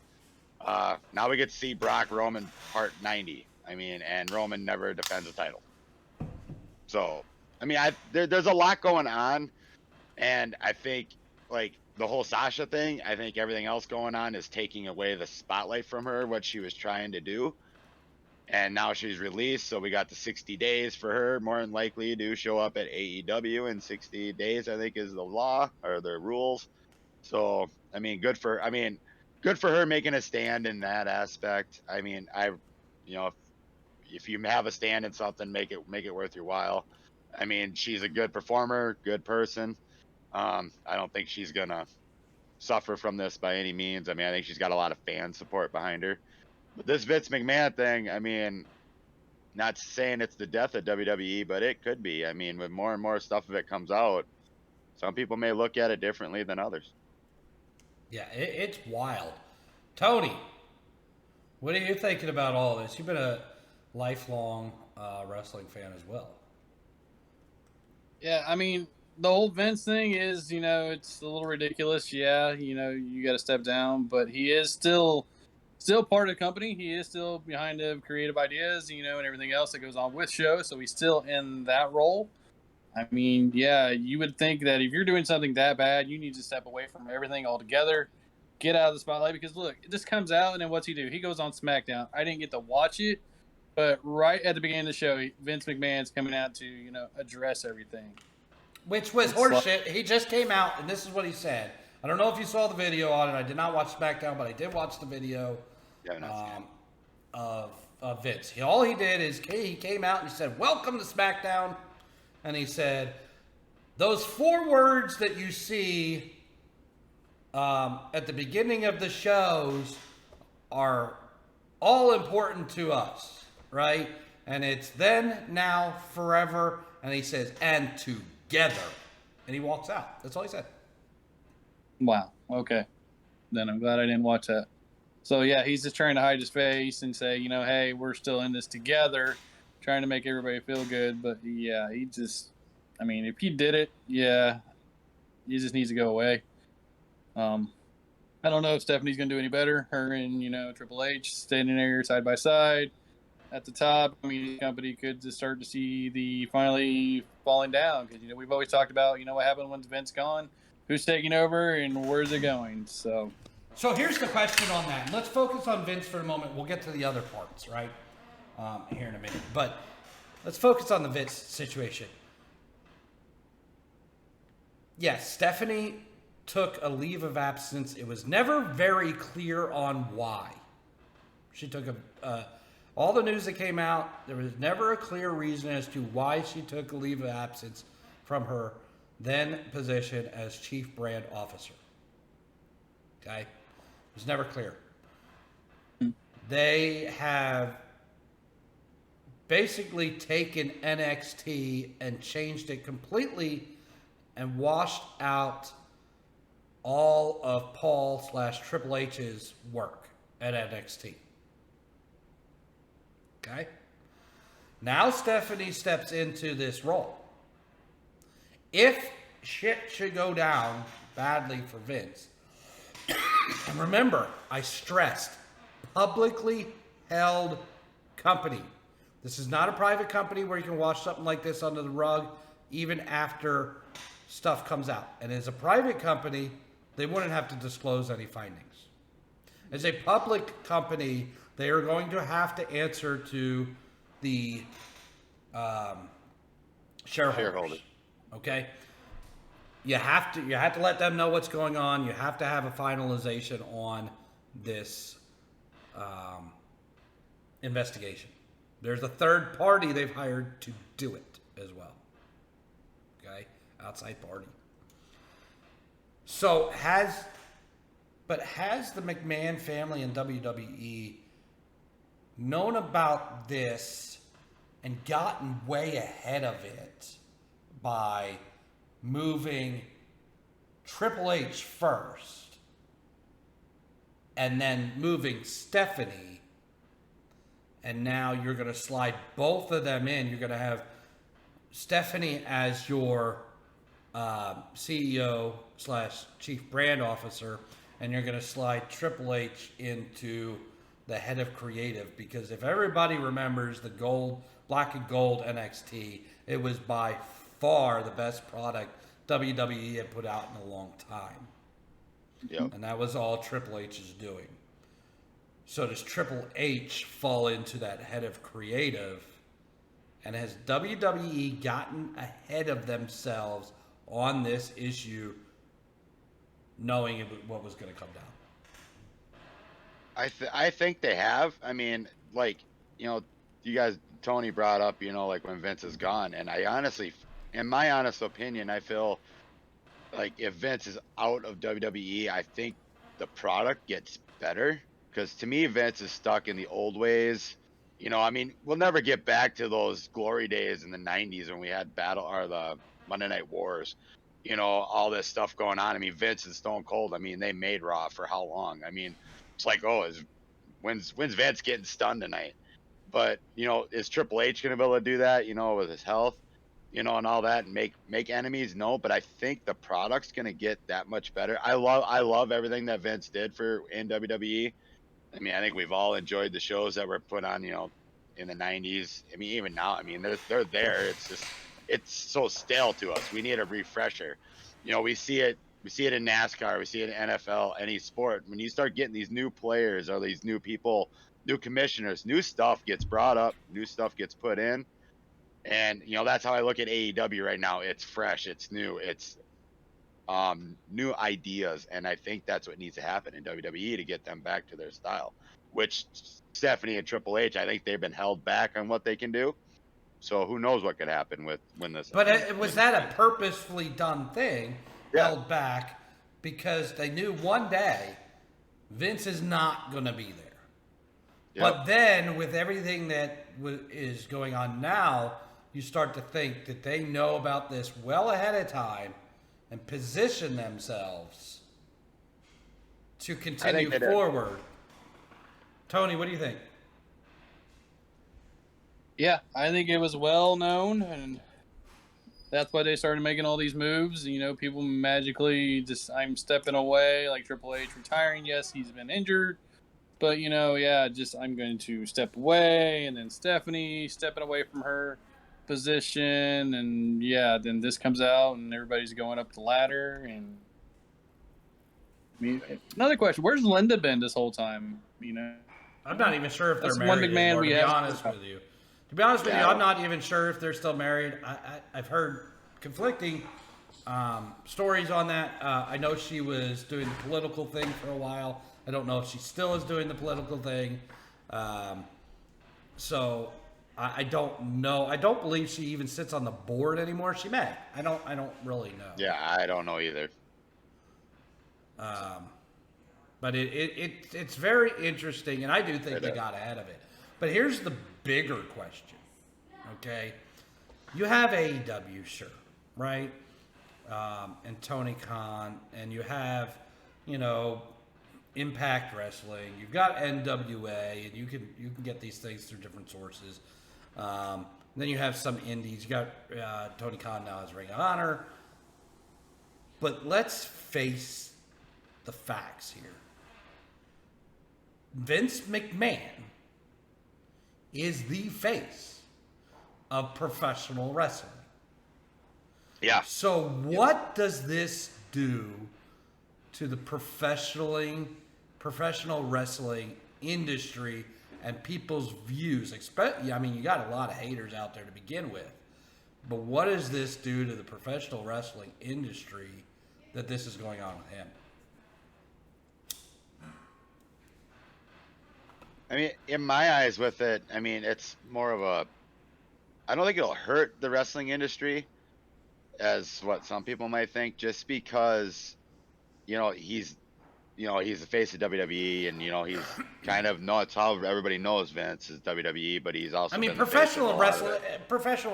now we get to see Brock Roman part 90. I mean, and Roman never defends the title. So, I mean, there's a lot going on, and I think like the whole Sasha thing, I think everything else going on is taking away the spotlight from her, what she was trying to do. And now she's released, so we got the 60 days for her, more than likely to show up at AEW in 60 days, I think is the law or the rules. So, I mean, good for her making a stand in that aspect. I mean, if you have a stand in something, make it worth your while. I mean, she's a good performer, good person. I don't think she's gonna suffer from this by any means. I mean, I think she's got a lot of fan support behind her. But this Vince McMahon thing, I mean, not saying it's the death of WWE, but it could be. I mean, with more and more stuff of it comes out, some people may look at it differently than others. Yeah, it's wild. Tony, what are you thinking about all this? You've been a lifelong wrestling fan as well. Yeah, I mean, the whole Vince thing is, it's a little ridiculous. Yeah, you got to step down, but he is still part of the company. He is still behind the creative ideas, and everything else that goes on with shows. So he's still in that role. I mean, yeah, you would think that if you're doing something that bad, you need to step away from everything altogether, get out of the spotlight. Because look, this comes out, and then what's he do? He goes on SmackDown. I didn't get to watch it, but right at the beginning of the show, Vince McMahon's coming out to address everything. Which was horseshit. He just came out, and this is what he said. I don't know if you saw the video on it. I did not watch SmackDown, but I did watch the video of Vince. All he did is he came out and he said, "Welcome to SmackDown," and he said, "Those 4 words that you see at the beginning of the shows are all important to us, right? And it's then, now, forever." And he says, "and together." And he walks out. That's all he said. Wow. Okay. Then I'm glad I didn't watch that. So, yeah, he's just trying to hide his face and say, hey, we're still in this together, trying to make everybody feel good. But, yeah, if he did it, yeah, he just needs to go away. I don't know if Stephanie's going to do any better. Her and, Triple H standing there side by side at the top. I mean, the company could just start to see the finally falling down because, we've always talked about, what happened when Vince gone, who's taking over, and where's it going. So here's the question on that. Let's focus on Vince for a moment. We'll get to the other parts, right, here in a minute. But let's focus on the Vince situation. Yes, Stephanie took a leave of absence. It was never very clear on why. She took all the news that came out, there was never a clear reason as to why she took a leave of absence from her then position as Chief Brand Officer. Okay? It was never clear. They have basically taken NXT and changed it completely and washed out all of Paul/Triple H's work at NXT. Okay? Now Stephanie steps into this role. If shit should go down badly for Vince, and remember, I stressed, publicly held company. This is not a private company where you can wash something like this under the rug even after stuff comes out. And as a private company, they wouldn't have to disclose any findings. As a public company, they are going to have to answer to the shareholders. Okay? You have to let them know what's going on. You have to have a finalization on this investigation. There's a third party they've hired to do it as well. Okay? Outside party. So has the McMahon family and WWE known about this and gotten way ahead of it by moving Triple H first and then moving Stephanie, and now you're going to slide both of them in? You're going to have Stephanie as your CEO slash chief brand officer, and you're going to slide Triple H into the head of creative, because if everybody remembers the black and gold NXT, it was by far the best product WWE had put out in a long time. Yep. And that was all Triple H is doing. So does Triple H fall into that head of creative? And has WWE gotten ahead of themselves on this issue, knowing what was going to come down? I think they have. I mean, like, you guys, Tony brought up, like when Vince is gone, and I honestly, in my honest opinion, I feel like if Vince is out of WWE, I think the product gets better, because to me, Vince is stuck in the old ways. I mean, we'll never get back to those glory days in the 90s when we had the Monday Night Wars, all this stuff going on. I mean, Vince and Stone Cold, I mean, they made Raw for how long? I mean, it's like, when's Vince getting stunned tonight? But, is Triple H going to be able to do that, with his health, and all that, and make enemies? No, but I think the product's going to get that much better. I love everything that Vince did in WWE. I mean, I think we've all enjoyed the shows that were put on, in the 90s. I mean, even now, I mean, they're there. It's just, it's so stale to us. We need a refresher. We see it in NASCAR, we see it in NFL, any sport. When you start getting these new players or these new people, new commissioners, new stuff gets brought up, new stuff gets put in. And, that's how I look at AEW right now. It's fresh, it's new, it's new ideas. And I think that's what needs to happen in WWE to get them back to their style, which Stephanie and Triple H, I think they've been held back on what they can do. So who knows what could happen when this. But was that a purposefully done thing, held back, because they knew one day Vince is not going to be there. Yep. But then with everything that is going on now, you start to think that they know about this well ahead of time and position themselves to continue forward. Tony, what do you think? Yeah, I think it was well known, and that's why they started making all these moves. People magically just, I'm stepping away, like Triple H retiring. Yes, he's been injured, but I'm going to step away, and then Stephanie stepping away from her position, and then this comes out, and everybody's going up the ladder. And I mean, another question: where's Linda been this whole time? I'm not even sure if they're married anymore, to be honest with you. To be honest with you, I'm not even sure if they're still married. I've heard conflicting stories on that. I know she was doing the political thing for a while. I don't know if she still is doing the political thing. So I don't know. I don't believe she even sits on the board anymore. She may. I don't really know. Yeah, I don't know either. But it's very interesting, and I do think they got ahead of it. But here's the bigger question, okay? You have AEW, sure, right? And Tony Khan, and you have, Impact Wrestling. You've got NWA, and you can get these things through different sources. Then you have some indies. You got Tony Khan now as Ring of Honor. But let's face the facts here. Vince McMahon is the face of professional wrestling. Yeah. So what does this do to the professional wrestling industry and people's views? I mean, you got a lot of haters out there to begin with, but what does this do to the professional wrestling industry that this is going on with him? I mean, in my eyes with it, I mean, it's more of I don't think it'll hurt the wrestling industry as what some people might think, just because, he's the face of WWE, and, he's kind of, it's how everybody knows Vince is WWE, but he's also, professional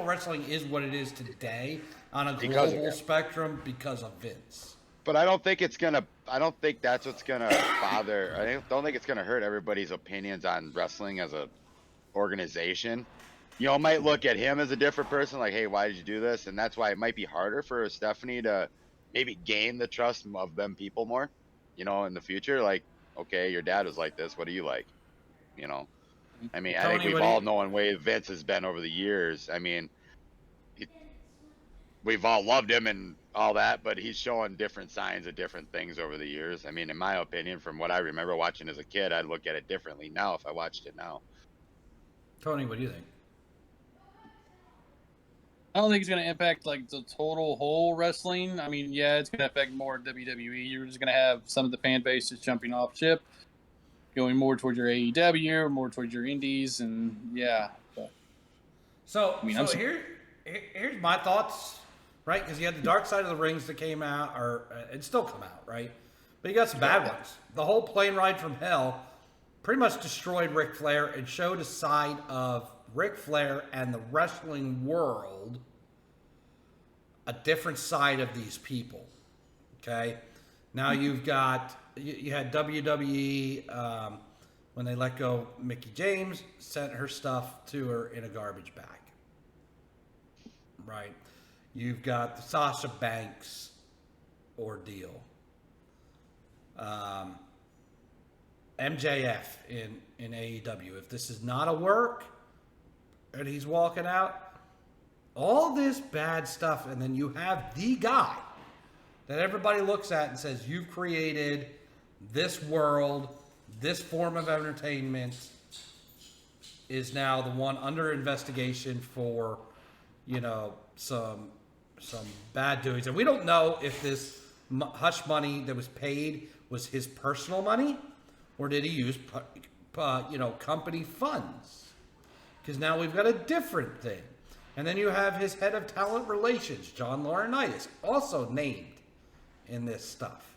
wrestling is what it is today on a global spectrum because of Vince. But I don't think that's what's gonna bother. I don't think it's gonna hurt everybody's opinions on wrestling as a organization. might look at him as a different person, like, hey, why did you do this? And that's why it might be harder for Stephanie to maybe gain the trust of them people more, in the future. Like, okay, your dad was like this. What do you like? I mean, I think Tony, we've what do you? all known way Vince has been over the years. I mean, we've all loved him and all that, but he's showing different signs of different things over the years. I mean, in my opinion, from what I remember watching as a kid, I'd look at it differently now if I watched it now. Tony, what do you think? I don't think it's going to impact like the total whole wrestling. I mean, yeah, it's going to affect more WWE. You're just going to have some of the fan base just jumping off ship, going more towards your AEW, more towards your indies, and yeah. But, So, I mean, here's my thoughts, right? Because you had the Dark Side of the Rings that came out, or it still come out, right? But you got some bad ones. The whole plane ride from hell pretty much destroyed Ric Flair and showed a side of Ric Flair and the wrestling world, a different side of these people. Okay, now you've got you had WWE when they let go Mickey James, sent her stuff to her in a garbage bag. Right, you've got the Sasha Banks ordeal. MJF in AEW. If this is not a work and he's walking out, all this bad stuff, and then you have the guy that everybody looks at and says, you've created this world, this form of entertainment, is now the one under investigation for, some bad doings. And we don't know if this hush money that was paid was his personal money, or did he use, company funds? Because now we've got a different thing. And then you have his head of talent relations, John Laurinaitis, also named in this stuff.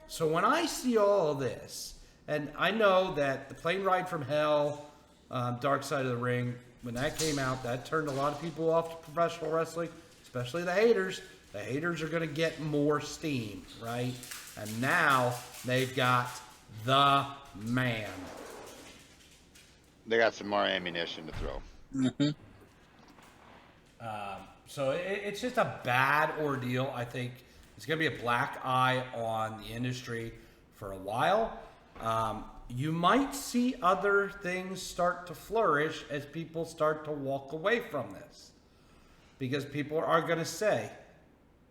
So when I see all this, and I know that the plane ride from hell, Dark Side of the Ring, when that came out, that turned a lot of people off to professional wrestling, especially the haters. The haters are going to get more steam, right? And now they've got the man. They got some more ammunition to throw. mm-hmm. So it's just a bad ordeal. I think it's going to be a black eye on the industry for a while. You might see other things start to flourish as people start to walk away from this. Because people are going to say,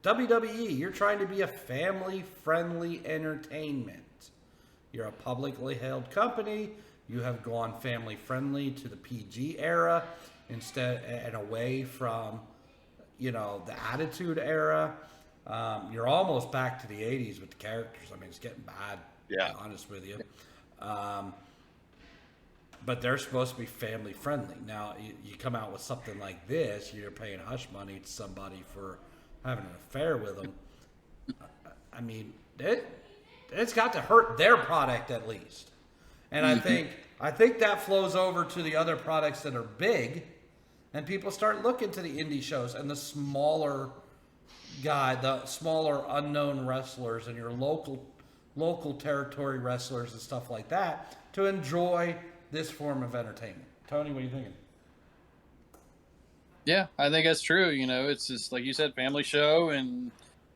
WWE, you're trying to be a family-friendly entertainment. You're a publicly held company. You have gone family-friendly to the PG era instead and away from, the Attitude Era. You're almost back to the 80s with the characters. I mean, it's getting bad, to be honest with you. But they're supposed to be family-friendly. Now, you come out with something like this, you're paying hush money to somebody for having an affair with them. I mean, it's got to hurt their product at least. And I think that flows over to the other products that are big, and people start looking to the indie shows and the smaller unknown wrestlers and your local territory wrestlers and stuff like that to enjoy this form of entertainment. Tony, what are you thinking? Yeah, I think that's true. It's just like you said, family show, and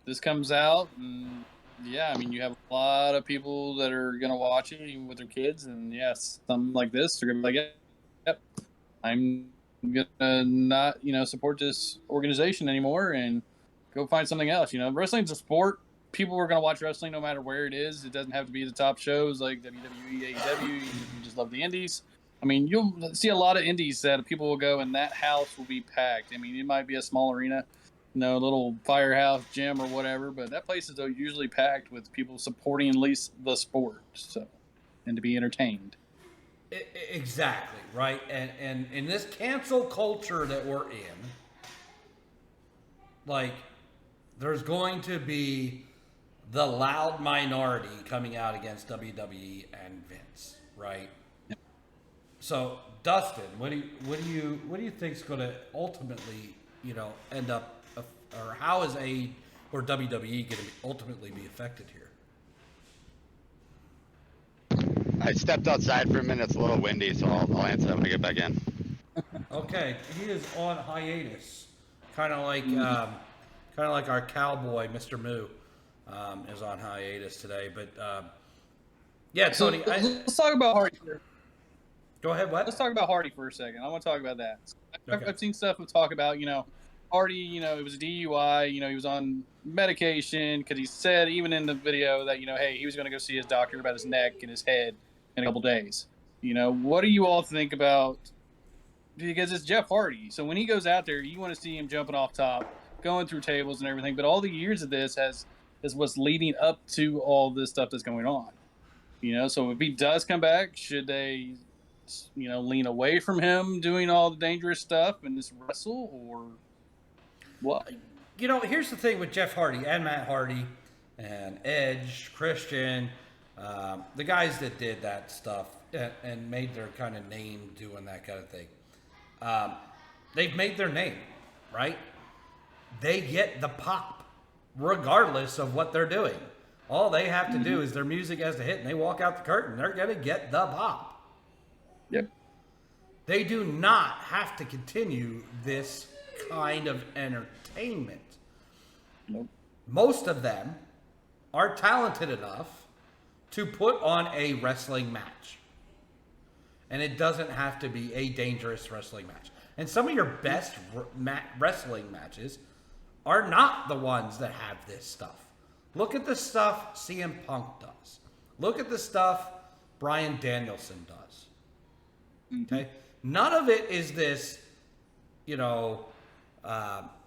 this comes out, and yeah, I mean, you have a lot of people that are gonna watch it even with their kids, and yes, something like this, they're gonna be like, yep, I'm gonna not, support this organization anymore and go find something else. Wrestling's a sport. People are gonna watch wrestling no matter where it is. It doesn't have to be the top shows like WWE, AEW. You just love the indies. I mean, you'll see a lot of indies that people will go, and that house will be packed. I mean, it might be a small arena, a little firehouse gym or whatever, but that place is usually packed with people supporting at least the sport, and to be entertained. Exactly, right? And in this cancel culture that we're in, like, there's going to be the loud minority coming out against WWE and Vince, right? Yep. So, Dustin, what do you think is going to ultimately, end up, or how is WWE going to ultimately be affected here? I stepped outside for a minute. It's a little windy, so I'll answer that when I get back in. Okay, he is on hiatus, kind of like our cowboy, Mr. Moo, is on hiatus today. But yeah, So Tony, let's talk about Hardy. go ahead. What? Let's talk about Hardy for a second. I want to talk about that. Okay. I've seen stuff with talk about, Hardy, it was a DUI, he was on medication because he said even in the video that, hey, he was going to go see his doctor about his neck and his head in a couple days. What do you all think about, because it's Jeff Hardy. So when he goes out there, you want to see him jumping off top, going through tables and everything. But all the years of this is what's leading up to all this stuff that's going on. So if he does come back, should they lean away from him doing all the dangerous stuff and just wrestle, or what? Here's the thing with Jeff Hardy and Matt Hardy and Edge, Christian, the guys that did that stuff and made their kind of name doing that kind of thing. They've made their name, right? They get the pop regardless of what they're doing. All they have to do is their music has to hit and they walk out the curtain. They're going to get the pop. Yep. They do not have to continue this kind of entertainment. Nope. Most of them are talented enough to put on a wrestling match. And it doesn't have to be a dangerous wrestling match. And some of your best wrestling matches are not the ones that have this stuff. Look at the stuff CM Punk does. Look at the stuff Bryan Danielson does. Okay? None of it is this,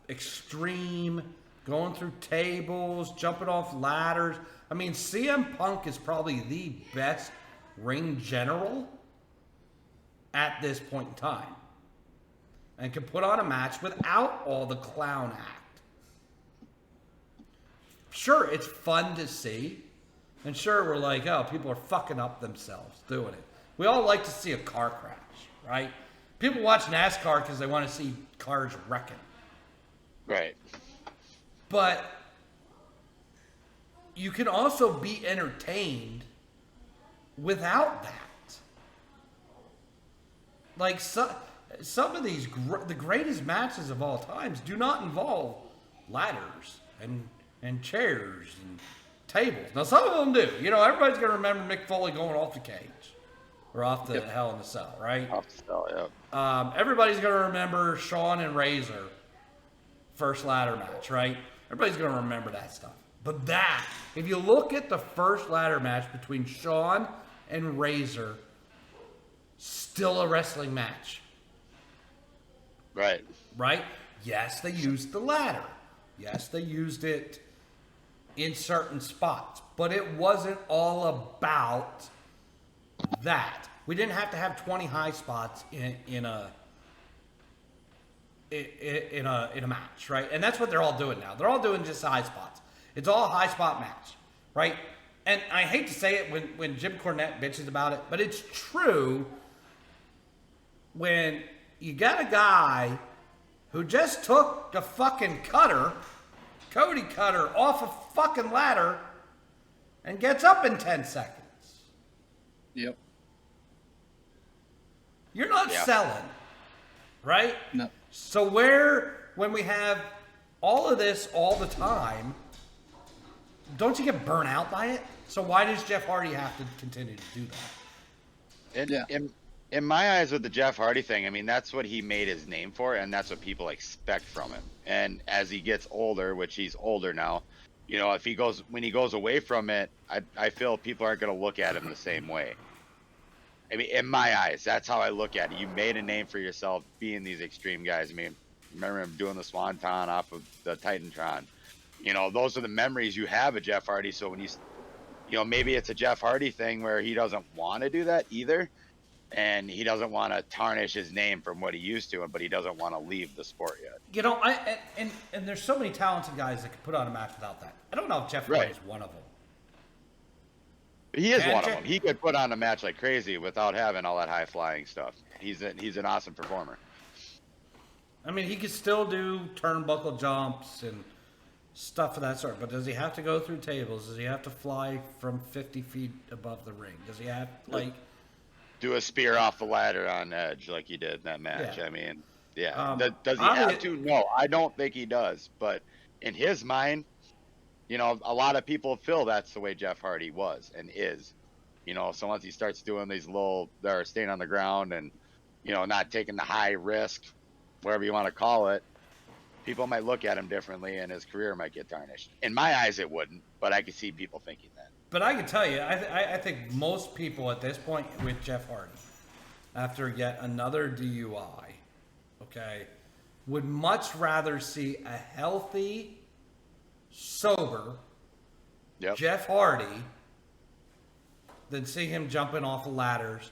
extreme, going through tables, jumping off ladders. I mean, CM Punk is probably the best ring general at this point in time. And can put on a match without all the clown act. Sure, it's fun to see. And sure, we're like, oh, people are fucking up themselves doing it. We all like to see a car crash, right? People watch NASCAR because they want to see cars wrecking. Right. But you can also be entertained without that. Like some of these, the greatest matches of all times do not involve ladders and chairs and tables. Now, some of them do. Everybody's going to remember Mick Foley going off the cage or off the Hell in the Cell, right? Off the cell, yeah. Everybody's going to remember Shawn and Razor first ladder match, right? Everybody's going to remember that stuff. But if you look at the first ladder match between Shawn and Razor, still a wrestling match. Right. Right? Yes, they used the ladder. Yes, they used it in certain spots. But it wasn't all about that. We didn't have to have 20 high spots in a match, right? And that's what they're all doing now. They're all doing just high spots. It's all a high spot match, right? And I hate to say it when Jim Cornette bitches about it, but it's true when you got a guy who just took the fucking Cody Cutter, off a fucking ladder and gets up in 10 seconds. Yep. You're not selling, right? No. So when we have all of this all the time, don't you get burnt out by it? So why does Jeff Hardy have to continue to do that? In my eyes with the Jeff Hardy thing, I mean, that's what he made his name for, and that's what people expect from him. And as he gets older, which he's older now, when he goes away from it, I feel people aren't going to look at him the same way. I mean, in my eyes, that's how I look at it. You made a name for yourself being these extreme guys. I mean, remember him doing the Swanton off of the Titantron. Those are the memories you have of Jeff Hardy. So when maybe it's a Jeff Hardy thing where he doesn't want to do that either. And he doesn't want to tarnish his name from what he used to, but he doesn't want to leave the sport yet. And there's so many talented guys that could put on a match without that. I don't know if Jeff Hardy is one of them. He is one of them. He could put on a match like crazy without having all that high flying stuff. He's an awesome performer. I mean, he could still do turnbuckle jumps and stuff of that sort, but does he have to go through tables? Does he have to fly from 50 feet above the ring? Does he have do a spear off the ladder on Edge like he did in that match. Yeah. I mean, yeah. Um, Does he have to? No, I don't think he does. But in his mind, you know, a lot of people feel that's the way Jeff Hardy was and is. You know, so once he starts doing these little, they're staying on the ground and, you know, not taking the high risk, whatever you want to call it, people might look at him differently and his career might get tarnished. In my eyes, it wouldn't, but I could see people thinking that. But I can tell you, I think most people at this point with Jeff Hardy, after yet another DUI, okay, would much rather see a healthy, sober Jeff Hardy than see him jumping off of ladders,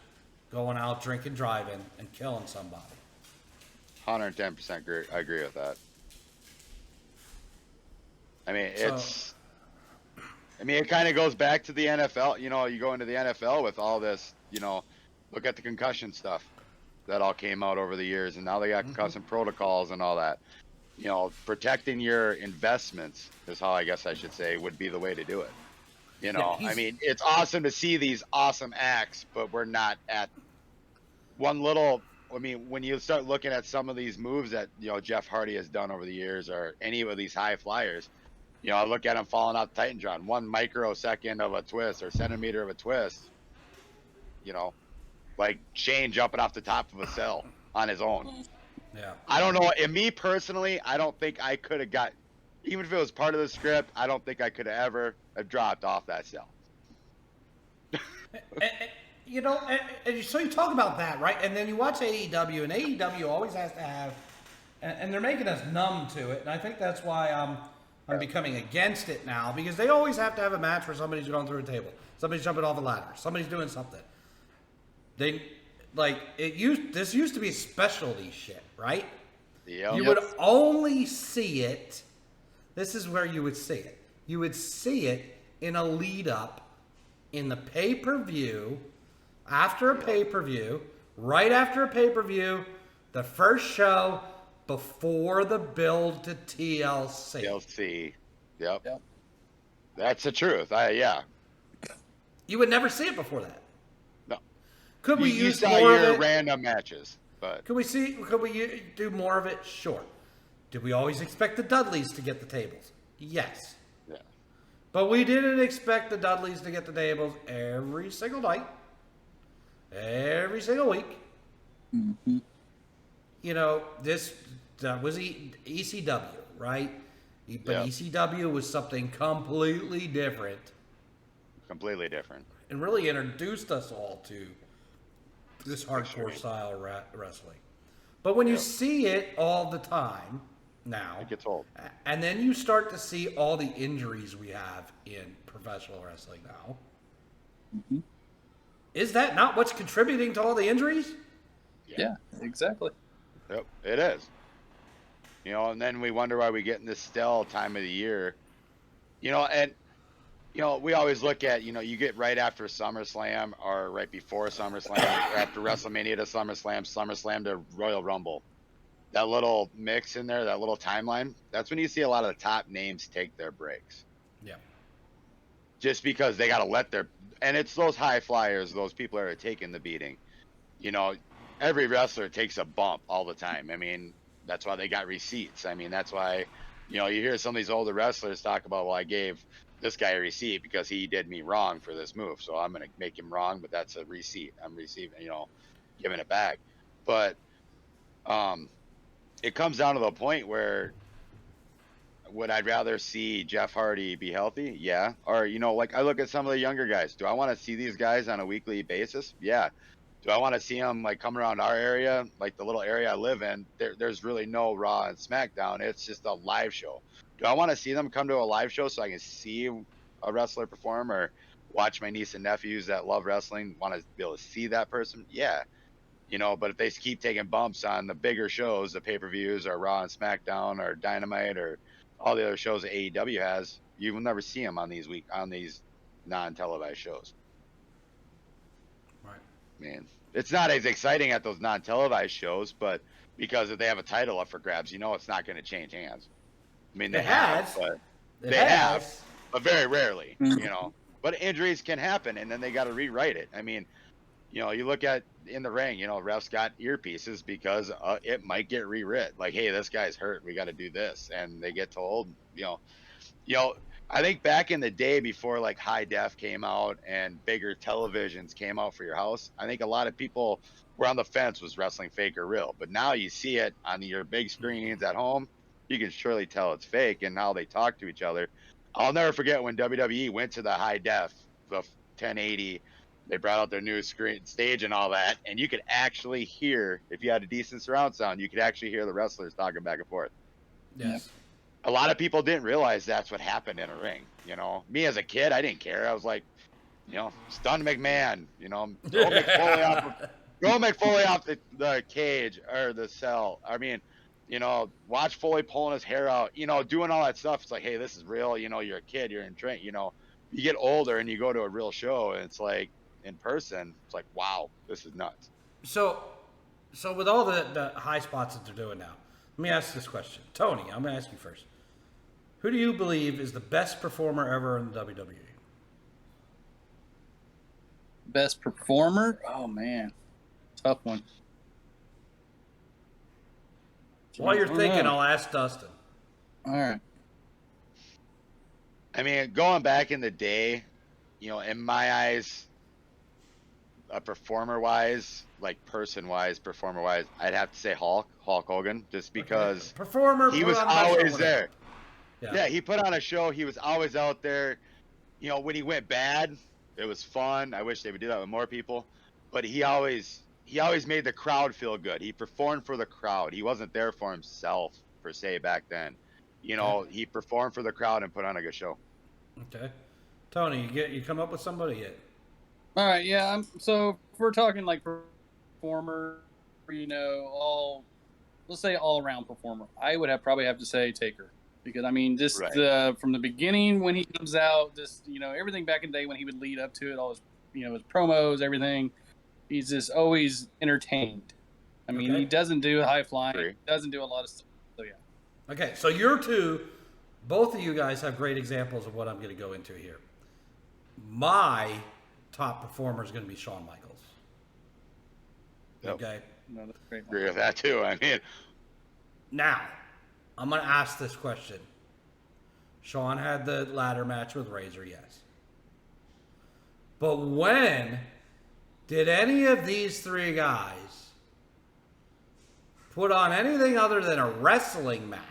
going out drinking, driving, and killing somebody. 110% agree. I agree with that. I mean, it kind of goes back to the NFL. You know, you go into the NFL with all this, you know, look at the concussion stuff that all came out over the years, and now they got concussion protocols and all that. You know, protecting your investments is how I guess I should say would be the way to do it. You know, I mean, it's awesome to see these awesome acts, but we're not at one little. I mean, when you start looking at some of these moves that, you know, Jeff Hardy has done over the years, or any of these high flyers, you know, I look at him falling out Titantron, 1 microsecond of a twist or centimeter of a twist, you know, like Shane jumping off the top of a cell on his own. Yeah. I don't know. And me personally, I don't think I could have got, even if it was part of the script, I don't think I could have ever have dropped off that cell. You know, and so you talk about that, right? And then you watch AEW, and AEW always has to have, and they're making us numb to it. And I think that's why I'm becoming against it now, because they always have to have a match where somebody's going through a table, somebody's jumping off a ladder, somebody's doing something. They this used to be specialty shit, right? Yep. You would only see it. This is where you would see it. You would see it in a lead up in the pay-per-view, after a pay-per-view, right after a pay-per-view, the first show before the build to TLC. TLC. Yep. That's the truth. Yeah. You would never see it before that. No. Could we you use saw more of your it? random matches, but Could we do more of it? Sure. Did we always expect the Dudleys to get the tables? Yes. yeah. But we didn't expect the Dudleys to get the tables every single night, every single week. Mm-hmm. You know, this was ECW, right? But ECW was something completely different. Completely different. And really introduced us all to this hardcore style wrestling. But when you see it all the time now, It gets old. and then you start to see all the injuries we have in professional wrestling now, is that not what's contributing to all the injuries? Yeah, exactly. Yep, it is. You know, and then we wonder why we get in this stale time of the year. You know, and you know, we always look at, you know, you get right after SummerSlam or right before SummerSlam, or after WrestleMania to SummerSlam to Royal Rumble. That little mix in there, that little timeline, that's when you see a lot of the top names take their breaks. Yeah. Just because they got to let their, and it's those high flyers, those people that are taking the beating. You know, every wrestler takes a bump all the time. I mean, that's why they got receipts. I mean, that's why, you know, you hear some of these older wrestlers talk about, well, I gave this guy a receipt because he did me wrong for this move, so I'm going to make him wrong, but that's a receipt. I'm receiving, you know, giving it back. But it comes down to the point where would I rather see Jeff Hardy be healthy? Yeah. Or, you know, like I look at some of the younger guys. Do I want to see these guys on a weekly basis? Yeah. Do I want to see them like come around our area, like the little area I live in? There's really no Raw and SmackDown. It's just a live show. Do I want to see them come to a live show so I can see a wrestler perform, or watch my niece and nephews that love wrestling want to be able to see that person? Yeah. You know, but if they keep taking bumps on the bigger shows, the pay-per-views or Raw and SmackDown or Dynamite or all the other shows that AEW has, you will never see them on these non-televised shows. Right. Man, it's not as exciting at those non-televised shows, but because if they have a title up for grabs, you know it's not going to change hands. I mean, they have, but very rarely, you know. But injuries can happen, and then they got to rewrite it. I mean, you look at in the ring, refs got earpieces because it might get rewrit. Like, hey, this guy's hurt. We got to do this. And they get told, you know, I think back in the day before like high def came out and bigger televisions came out for your house, I think a lot of people were on the fence, was wrestling fake or real. But now you see it on your big screens at home, you can surely tell it's fake. And now they talk to each other. I'll never forget when WWE went to the high def, the 1080. They brought out their new screen stage and all that, and you could actually hear, if you had a decent surround sound, you could actually hear the wrestlers talking back and forth. Yes. A lot of people didn't realize that's what happened in a ring. Me as a kid, I didn't care. I was like, stun McMahon, throw McFoley off the cage or the cell. I mean, watch Foley pulling his hair out, doing all that stuff. It's like, hey, this is real. You're a kid, you're in train. You get older and you go to a real show, and it's like in person, it's like, wow, this is nuts. So with all the high spots that they're doing now, let me ask this question. Tony, I'm going to ask you first. Who do you believe is the best performer ever in the WWE? Best performer? Oh, man. Tough one. While you're thinking, I'll ask Dustin. All right. I mean, going back in the day, in my eyes, performer-wise, like person-wise, performer-wise, I'd have to say Hulk Hogan, just because performer, he was always there. Yeah, he put on a show. He was always out there. When he went bad, it was fun. I wish they would do that with more people. But he always made the crowd feel good. He performed for the crowd. He wasn't there for himself, per se, back then. He performed for the crowd and put on a good show. Okay. Tony, you come up with somebody yet? All right, yeah. So if we're talking like performer, let's say all around performer, I would probably have to say Taker, because I mean, just right. From the beginning when he comes out, just everything back in the day when he would lead up to it, all his his promos, everything, he's just always entertained. I mean, he doesn't do high flying, he doesn't do a lot of stuff. So yeah. Okay, so both of you guys have great examples of what I'm going to go into here. My top performer is going to be Shawn Michaels. Yep. Okay? No, that's great. Agree with that too. I mean, now, I'm going to ask this question. Shawn had the ladder match with Razor, yes. But when did any of these three guys put on anything other than a wrestling match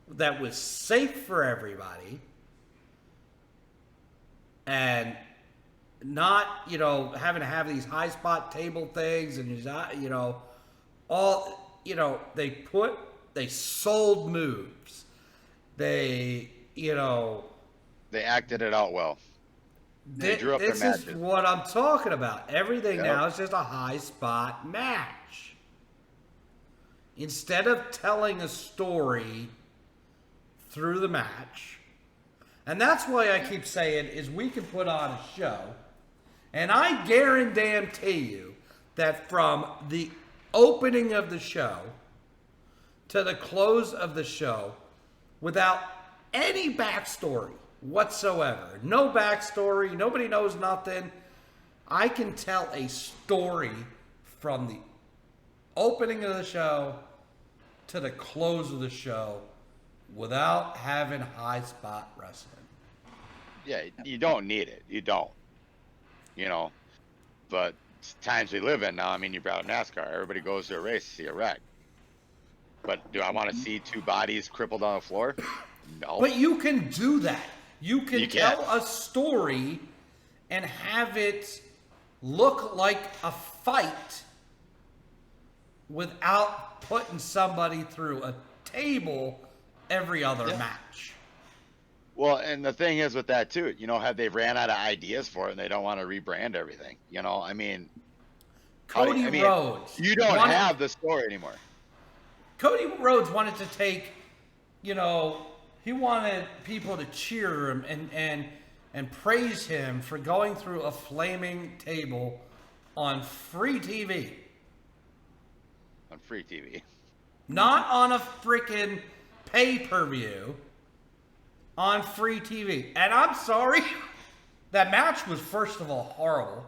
that was safe for everybody and not, having to have these high spot table things and, they sold moves. They acted it out well. They drew up their matches. This is what I'm talking about. Everything now is just a high spot match. Instead of telling a story through the match, and that's why I keep saying is we can put on a show, and I guarantee you that from the opening of the show to the close of the show, without any backstory whatsoever, no backstory, nobody knows nothing, I can tell a story from the opening of the show to the close of the show without having high spot wrestling. Yeah, you don't need it. You don't. But times we live in now, I mean, you brought up NASCAR. Everybody goes to a race to see a wreck. But do I want to see two bodies crippled on the floor? No. But you can do that. You can tell a story and have it look like a fight without putting somebody through a table every other match. Well, and the thing is with that too, have they ran out of ideas for it and they don't want to rebrand everything? I mean, Cody Rhodes. You don't have the story anymore. Cody Rhodes wanted to take, he wanted people to cheer him and praise him for going through a flaming table on free TV. On free TV. Not on a freaking pay-per-view. On free TV. And I'm sorry, that match was, first of all, horrible.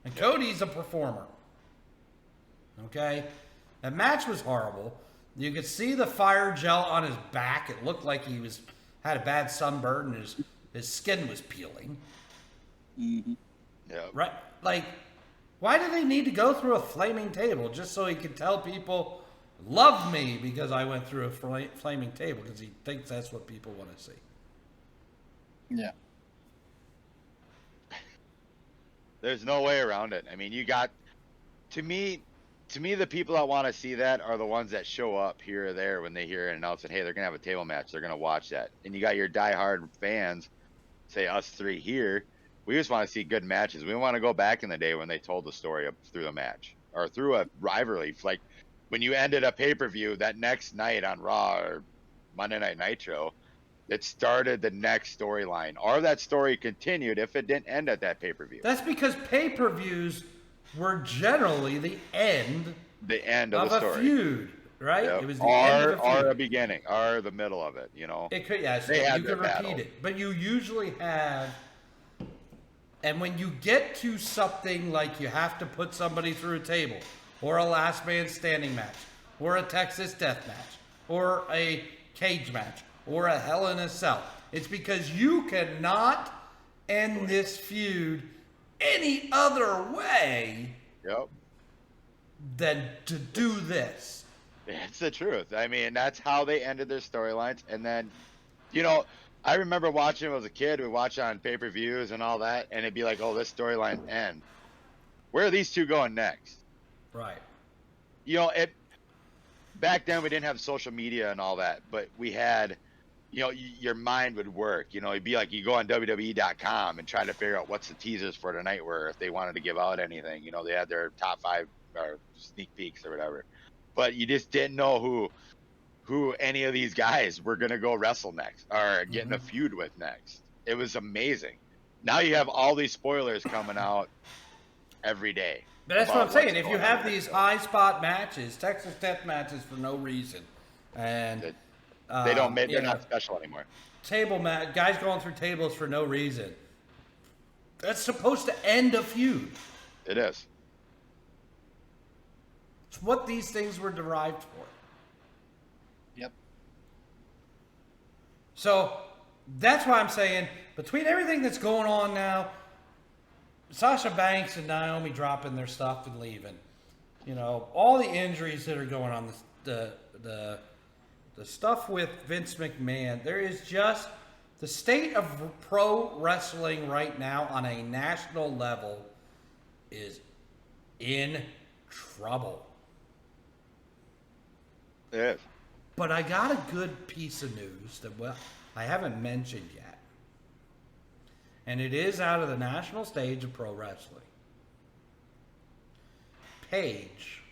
And Cody's a performer. Okay? That match was horrible. You could see the fire gel on his back. It looked like he had a bad sunburn and his skin was peeling. Mm-hmm. Yeah. Right? Like, why do they need to go through a flaming table just so he could tell people, love me because I went through a flaming table? Because he thinks that's what people want to see. Yeah. There's no way around it. I mean, you got, to me, the people that want to see that are the ones that show up here or there when they hear it announced that, hey, they're going to have a table match. They're going to watch that. And you got your diehard fans, say us three here. We just want to see good matches. We want to go back in the day when they told the story through the match or through a rivalry. Like when you ended a pay-per-view that next night on Raw or Monday Night Nitro, it started the next storyline, or that story continued if it didn't end at that pay-per-view. That's because pay-per-views were generally the end of the a story. Feud, right? Yep. It was the end of a feud. Or a beginning, or the middle of it, you know. It could, yes, They had you their could repeat battle. it, but you usually have. And when you get to something like you have to put somebody through a table, or a last man standing match, or a Texas death match, or a cage match, or a Hell in a Cell, it's because you cannot end this feud any other way Yep. than to do this. It's the truth. I mean, that's how they ended their storylines. And then, you know, I remember watching when I was a kid. We watch on pay-per-views and all that, and it'd be like, oh, this storyline end. Where are these two going next? Right. You know, back then we didn't have social media and all that, but we had, you know, your mind would work. You know, it'd be like you go on WWE.com and try to figure out what's the teasers for tonight, where if they wanted to give out anything, you know, they had their top 5 or sneak peeks or whatever. But you just didn't know who any of these guys were going to go wrestle next or get in a feud with next. It was amazing. Now you have all these spoilers coming out every day. But that's what I'm saying. If you going have on these next. high spot matches, Texas death matches for no reason, and They don't make. you They're know, not special anymore. table match, guys going through tables for no reason. That's supposed to end a feud. It is. It's what these things were derived for. Yep. So that's why I'm saying between everything that's going on now, Sasha Banks and Naomi dropping their stuff and leaving, you know, all the injuries that are going on, the stuff with Vince McMahon, there is just the state of pro wrestling right now on a national level is in trouble. It is. But I got a good piece of news that I haven't mentioned yet. And it is out of the national stage of pro wrestling. Paige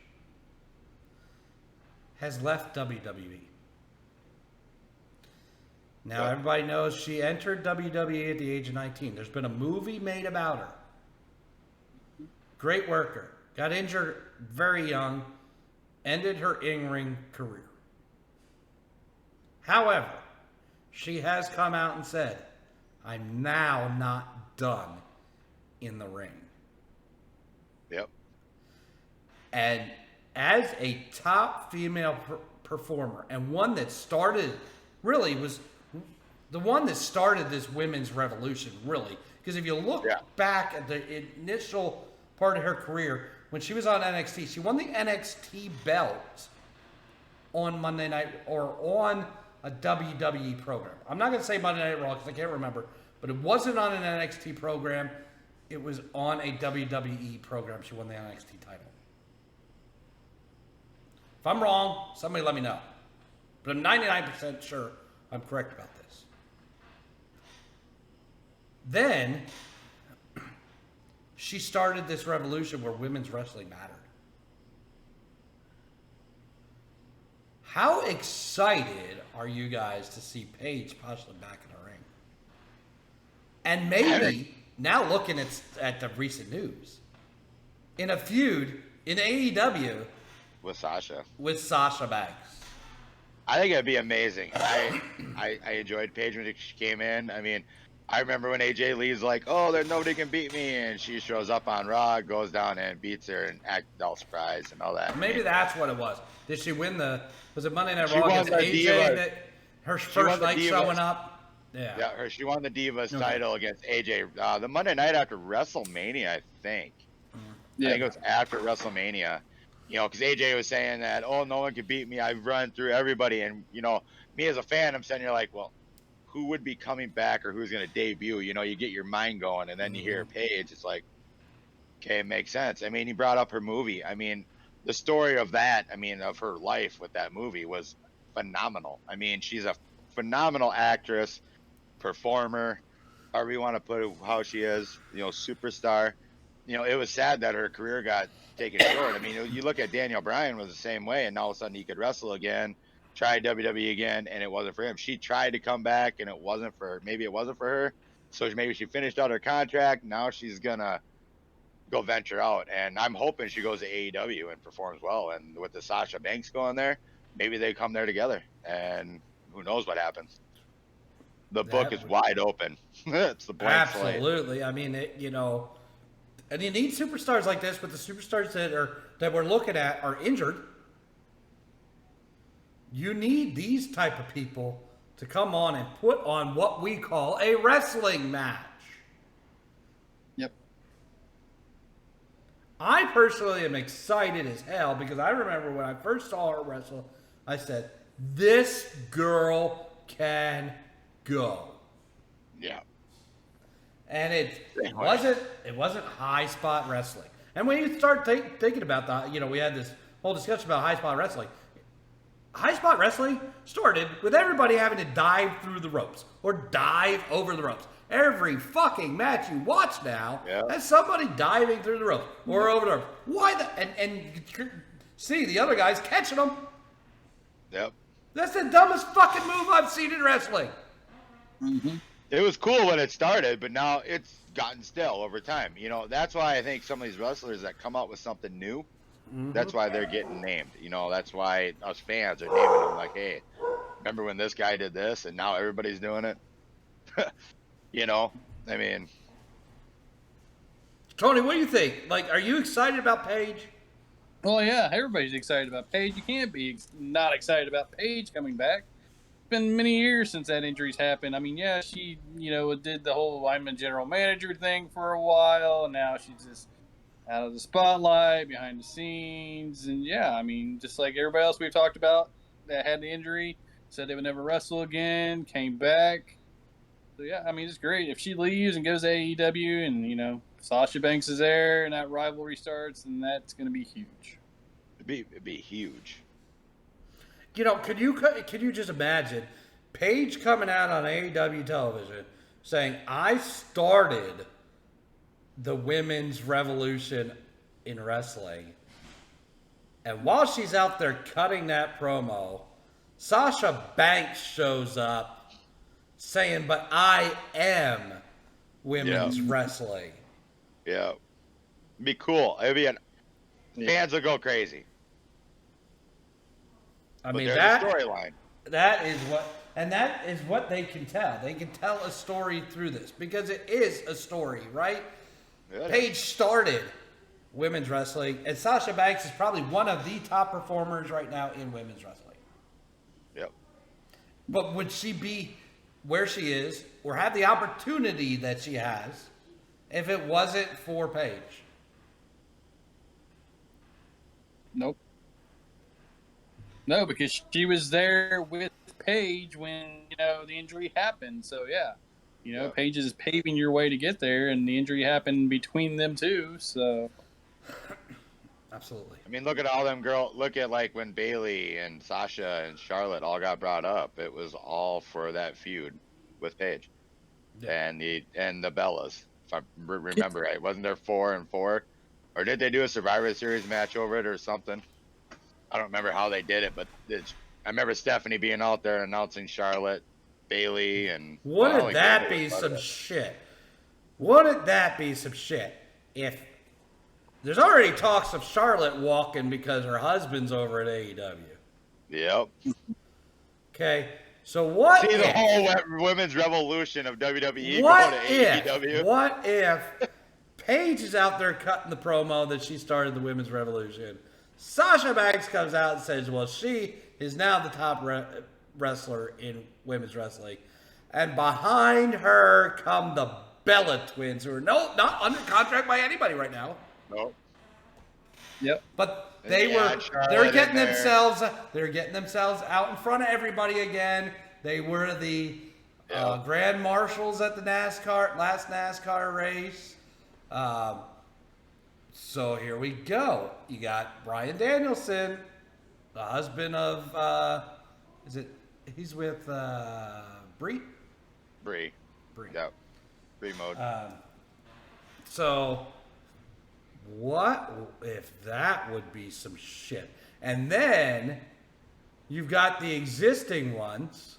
has left WWE. Now, Yep. everybody knows she entered WWE at the age of 19. There's been a movie made about her. Great worker. Got injured very young. Ended her in-ring career. However, she has come out and said, I'm now not done in the ring. Yep. And as a top female performer, and one that started, really was the one that started this women's revolution, really. Because if you look back at the initial part of her career, when she was on NXT, she won the NXT belt on Monday Night, or on a WWE program. I'm not going to say Monday Night Raw because I can't remember, but it wasn't on an NXT program. It was on a WWE program. She won the NXT title. If I'm wrong, somebody let me know. But I'm 99% sure I'm correct about this. Then she started this revolution where women's wrestling mattered. How excited are you guys to see Paige possibly back in the ring? And maybe, now looking at the recent news, in a feud in AEW With Sasha. with Sasha Banks. I think it'd be amazing. I enjoyed Paige when she came in. I mean, I remember when AJ Lee's like, "Oh, there nobody can beat me," and she shows up on Raw, goes down and beats her, and act all surprised and all that. Maybe that's what it was. Did she win was it Monday Night She Raw won against the AJ Divas. that her She first won the night Divas. showing up? Yeah. Yeah, she won the Divas title against AJ. The Monday night after WrestleMania, I think. Yeah. I think it was after WrestleMania. You know, because AJ was saying that, oh, no one can beat me. I've run through everybody. And, you know, me as a fan, I'm sitting here like, well, who would be coming back or who's going to debut? You know, you get your mind going, and then you hear Paige. It's like, okay, it makes sense. I mean, he brought up her movie. I mean, the story of that, I mean, of her life with that movie was phenomenal. I mean, she's a phenomenal actress, performer, however you want to put it, how she is, you know, superstar. You know, it was sad that her career got taken short. I mean, you look at Daniel Bryan was the same way, and all of a sudden he could wrestle again, tried WWE again, and it wasn't for him. She tried to come back, and it wasn't for her. Maybe it wasn't for her. So maybe she finished out her contract. Now she's gonna go venture out, and I'm hoping she goes to AEW and performs well. And with the Sasha Banks going there, maybe they come there together, and who knows what happens. The book is wide open. It's the blank slate. Absolutely. I mean, you know, and you need superstars like this, but the superstars that we're looking at are injured. You need these type of people to come on and put on what we call a wrestling match. Yep. I personally am excited as hell because I remember when I first saw her wrestle, I said, this girl can go. Yeah. And it wasn't high spot wrestling. And when you start thinking about that, you know, we had this whole discussion about high spot wrestling. High spot wrestling started with everybody having to dive through the ropes or dive over the ropes. Every fucking match you watch now has somebody diving through the ropes or over the ropes. Why and see the other guys catching them. Yep. That's the dumbest fucking move I've seen in wrestling. Mm-hmm. It was cool when it started, but now it's gotten stale over time. You know, that's why I think some of these wrestlers that come out with something new, that's why they're getting named. You know, that's why us fans are naming them like, hey, remember when this guy did this and now everybody's doing it? You know, I mean. Tony, what do you think? Like, are you excited about Paige? Well, yeah, everybody's excited about Paige. You can't be not excited about Paige coming back. It's been many years since that injury's happened. I mean, yeah, she, you know, did the whole I'm a general manager thing for a while, and now she's just out of the spotlight, behind the scenes, and yeah, I mean, just like everybody else we've talked about that had the injury, said they would never wrestle again, came back. So yeah, I mean, it's great. If she leaves and goes to AEW and, you know, Sasha Banks is there and that rivalry starts, then that's going to be huge. It'd be huge. You know, could you just imagine Paige coming out on AEW television saying, I started the women's revolution in wrestling. And while she's out there cutting that promo, Sasha Banks shows up saying, but I am women's wrestling. Yeah. It'd be cool. Fans will go crazy. I mean, that storyline. That is what they can tell. They can tell a story through this because it is a story, right? Yeah. Paige started women's wrestling, and Sasha Banks is probably one of the top performers right now in women's wrestling. Yep. But would she be where she is or have the opportunity that she has if it wasn't for Paige? Nope. No, because she was there with Paige when, you know, the injury happened. So, yeah. You know, Paige is paving your way to get there, and the injury happened between them two, so. Absolutely. I mean, look at all them girls. Look at, like, when Bayley and Sasha and Charlotte all got brought up. It was all for that feud with Paige. Yeah. And the Bellas, if I remember right. Wasn't there 4 and 4? Or did they do a Survivor Series match over it or something? I don't remember how they did it, but I remember Stephanie being out there announcing Charlotte, Bayley, and... Wouldn't that be some shit? Wouldn't that be some shit? If there's already talks of Charlotte walking because her husband's over at AEW. Yep. Okay. So what See the if, whole women's revolution of WWE what going to if, AEW. what if Paige is out there cutting the promo that she started the women's revolution? Sasha Banks comes out and says, well, she is now the top wrestler in women's wrestling. And behind her come the Bella twins, who are not under contract by anybody right now. No. Yep. But Yeah, they're Charlotte getting in there. themselves out in front of everybody again. They were the grand marshals at the last NASCAR race. So here we go. You got Bryan Danielson, the husband of he's with Brie? Brie. Yep. Brie mode. So what if that would be some shit? And then you've got the existing ones.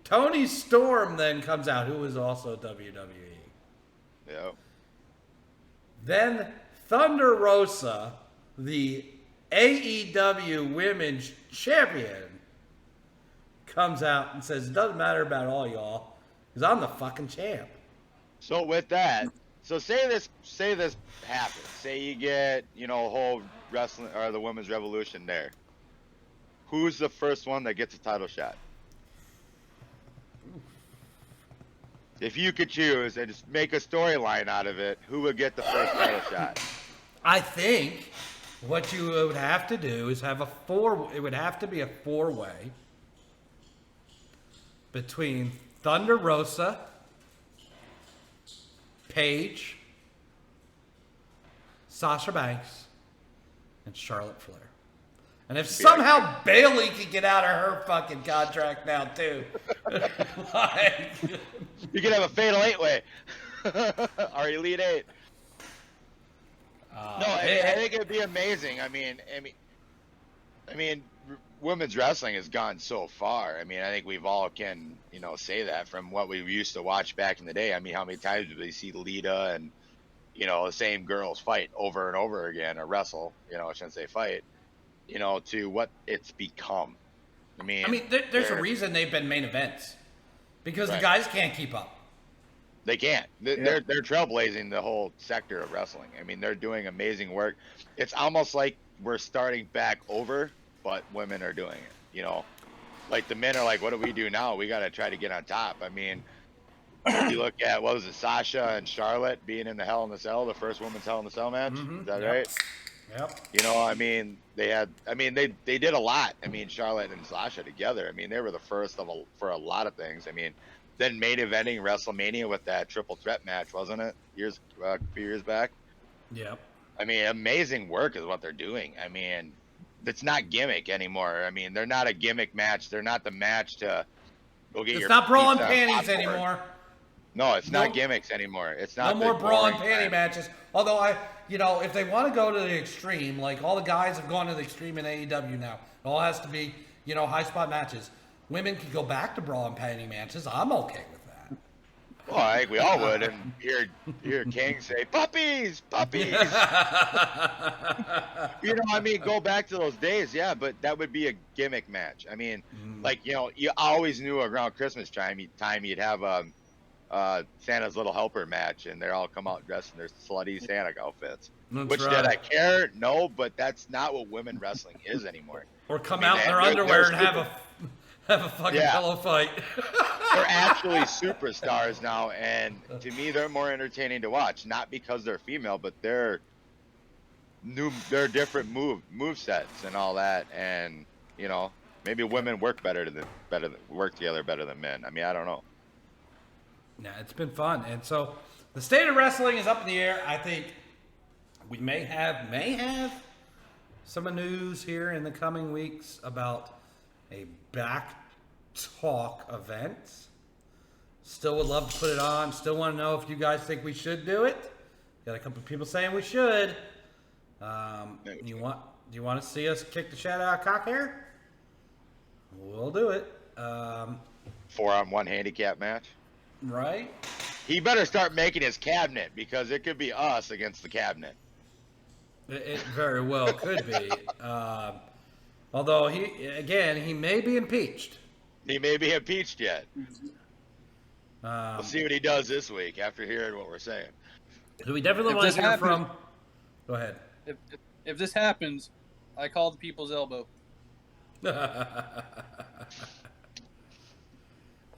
Tony Storm then comes out, who is also WWE. Yep. Then Thunder Rosa, the AEW Women's Champion, comes out and says, it doesn't matter about all y'all, because I'm the fucking champ. So with that, say this happens. Say you get, a whole wrestling or the women's revolution there. Who's the first one that gets a title shot? If you could choose and just make a storyline out of it, who would get the first title shot? I think what you would have to do is have it would have to be a four-way between Thunder Rosa, Paige, Sasha Banks, and Charlotte Flair. And if somehow Bayley could get out of her fucking contract now too, like, You could have a fatal 8-way or Elite 8. I think it'd be amazing. I mean, women's wrestling has gone so far. I think we've all can, say that from what we used to watch back in the day. How many times did we see Lita and, the same girls fight over and over again, or wrestle, I shouldn't say fight, to what it's become. There's a reason they've been main events, because the guys can't keep up. They can't. They're trailblazing the whole sector of wrestling. They're doing amazing work. It's almost like we're starting back over, but women are doing it. Like the men are like, what do we do now? We got to try to get on top. If you look at, what was it, Sasha and Charlotte being in the Hell in the Cell, the first women's Hell in the Cell match. Mm-hmm. Is that right? Yep. They had. They did a lot. Charlotte and Sasha together. They were the first for a lot of things. Then main eventing WrestleMania with that triple threat match, wasn't it? A few years back. Yep. Amazing work is what they're doing. It's not gimmick anymore. They're not a gimmick match. They're not the match to go get your. It's not bra and pizza panties popcorn. anymore. No, it's not gimmicks anymore. It's not. No more bra and panty match. matches. Although if they want to go to the extreme, like all the guys have gone to the extreme in AEW now, it all has to be, high spot matches. Women can go back to bra and panty matches. I'm okay with that. Well, I think we all would, and hear King say, "Puppies, puppies." Go back to those days, yeah. But that would be a gimmick match. You always knew around Christmas time you'd have Santa's Little Helper match, and they all come out dressed in their slutty Santa outfits. Did I care? No, but that's not what women wrestling is anymore. Or come out in their underwear and have a fucking pillow fight. They're actually superstars now, and to me, they're more entertaining to watch. Not because they're female, but they're different move sets and all that, and maybe women work work together better than men. I don't know. Yeah, it's been fun, and so the state of wrestling is up in the air. I think we may have some news here in the coming weeks about a BACC Talk event. Still would love to put it on. Still want to know if you guys think we should do it. Got a couple of people saying we should. Do you want to see us kick the shit out of cock hair? We'll do it. 4-on-1 handicap match. Right. He better start making his cabinet, because it could be us against the cabinet. It very well could be. Although he may be impeached. He may be impeached yet. Um, We'll see what he does this week after hearing what we're saying. So we definitely If want this to hear happens- from. Go ahead. If this happens, I call the people's elbow.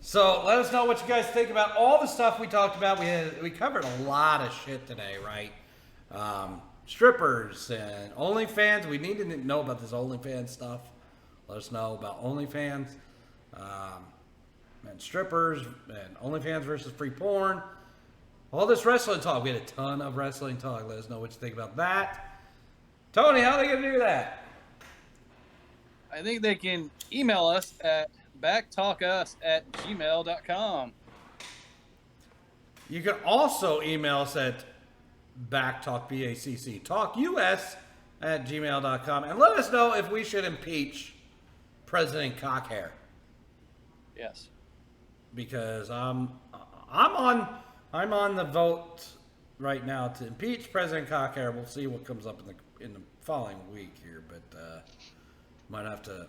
So let us know what you guys think about all the stuff we talked about. We covered a lot of shit today, right? Strippers and OnlyFans. We need to know about this OnlyFans stuff. Let us know about OnlyFans and strippers and OnlyFans versus free porn. All this wrestling talk. We had a ton of wrestling talk. Let us know what you think about that. Tony, how are they going to do that? I think they can email us at backtalkus@gmail.com. You can also email us at BACC BACC talkus@gmail.com and let us know if we should impeach President Cockhair, Yes. because I'm on the vote right now to impeach President Cockhair. We'll see what comes up in the following week here, but might have to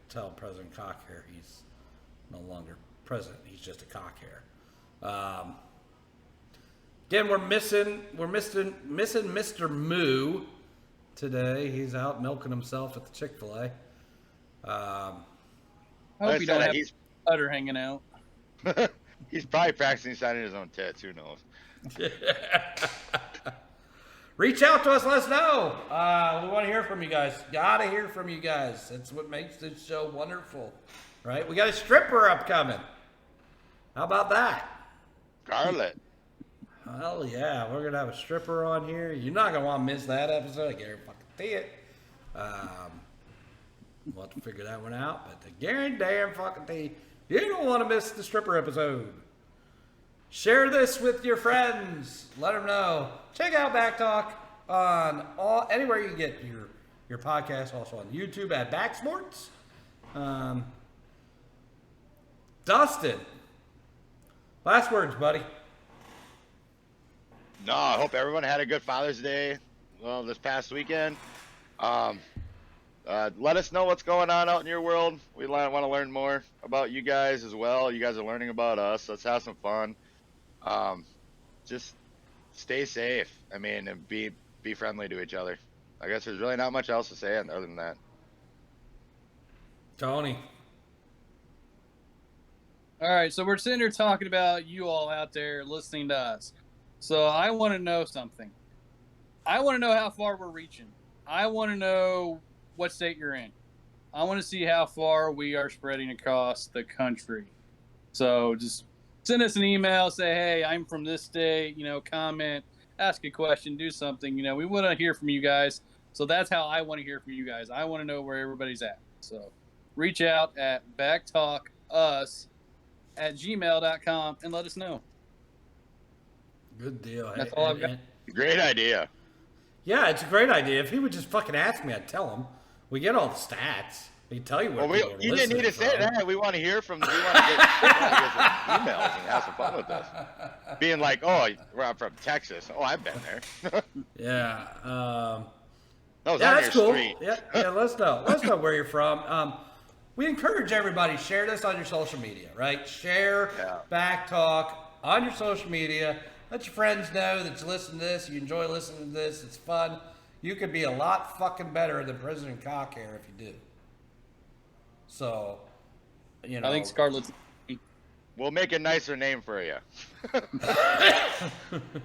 tell President Cockhair he's no longer president. He's just a cockhair. Again, we're missing Mr. Moo today. He's out milking himself at the Chick-fil-A. I Like I hope you don't said, have he's butter hanging out. he's probably practicing signing his own tits. Who knows? Reach out to us. Let us know. We want to hear from you guys. Gotta hear from you guys. That's what makes this show wonderful, right? We got a stripper upcoming. How about that? Scarlet. Hell yeah, we're gonna have a stripper on here. You're not gonna want to miss that episode. I guarantee it. We'll have to figure that one out, but the guarantee you don't want to miss the stripper episode. Share this with your friends. Let them know. Check out Back Talk on anywhere you get your podcast. Also on YouTube at BACC Sports. Dustin, last words, buddy. No, I hope everyone had a good Father's Day. Well, this past weekend. Let us know what's going on out in your world. We want to learn more about you guys as well. You guys are learning about us. Let's have some fun. Just stay safe. I mean, and be friendly to each other. I guess there's really not much else to say other than that. Tony. All right, so we're sitting here talking about you all out there listening to us. So I want to know something. I want to know how far we're reaching. I want to know what state you're in. I want to see how far we are spreading across the country. So just send us an email, say, hey, I'm from this state, comment, ask a question, do something. We want to hear from you guys. So that's how I want to hear from you guys. I want to know where everybody's at. So reach out at backtalkus@gmail.com and let us know. Good deal. That's all I've got. Great idea. Yeah, it's a great idea. If he would just fucking ask me, I'd tell him. We get all the stats. We can tell you what Well, you didn't need to say that. We want to hear from. We want to get emails and have some fun with us. Being like, oh, I'm from Texas. Oh, I've been there. Yeah. That was Yeah, on that's your cool. street. Yeah, let us know. Let us know where you're from. We encourage everybody, share this on your social media, right? Share Back Talk on your social media. Let your friends know that you listen to this, you enjoy listening to this, it's fun. You could be a lot fucking better than President Cockhair if you do. So, I think Scarlett's. We'll make a nicer name for you.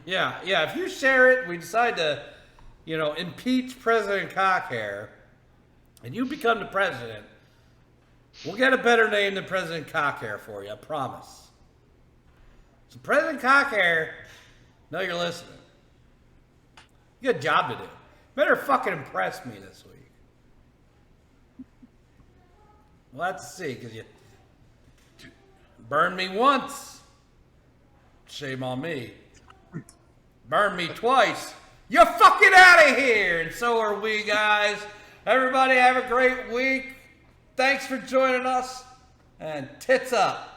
Yeah, if you share it, we decide to, impeach President Cockhair, and you become the president, we'll get a better name than President Cockhair for you, I promise. So President Cockhair, know you're listening. You got a job to do. Better fucking impress me this week. We'll have to see, because you burned me once. Shame on me. Burned me twice. You're fucking out of here. And so are we, guys. Everybody have a great week. Thanks for joining us. And tits up.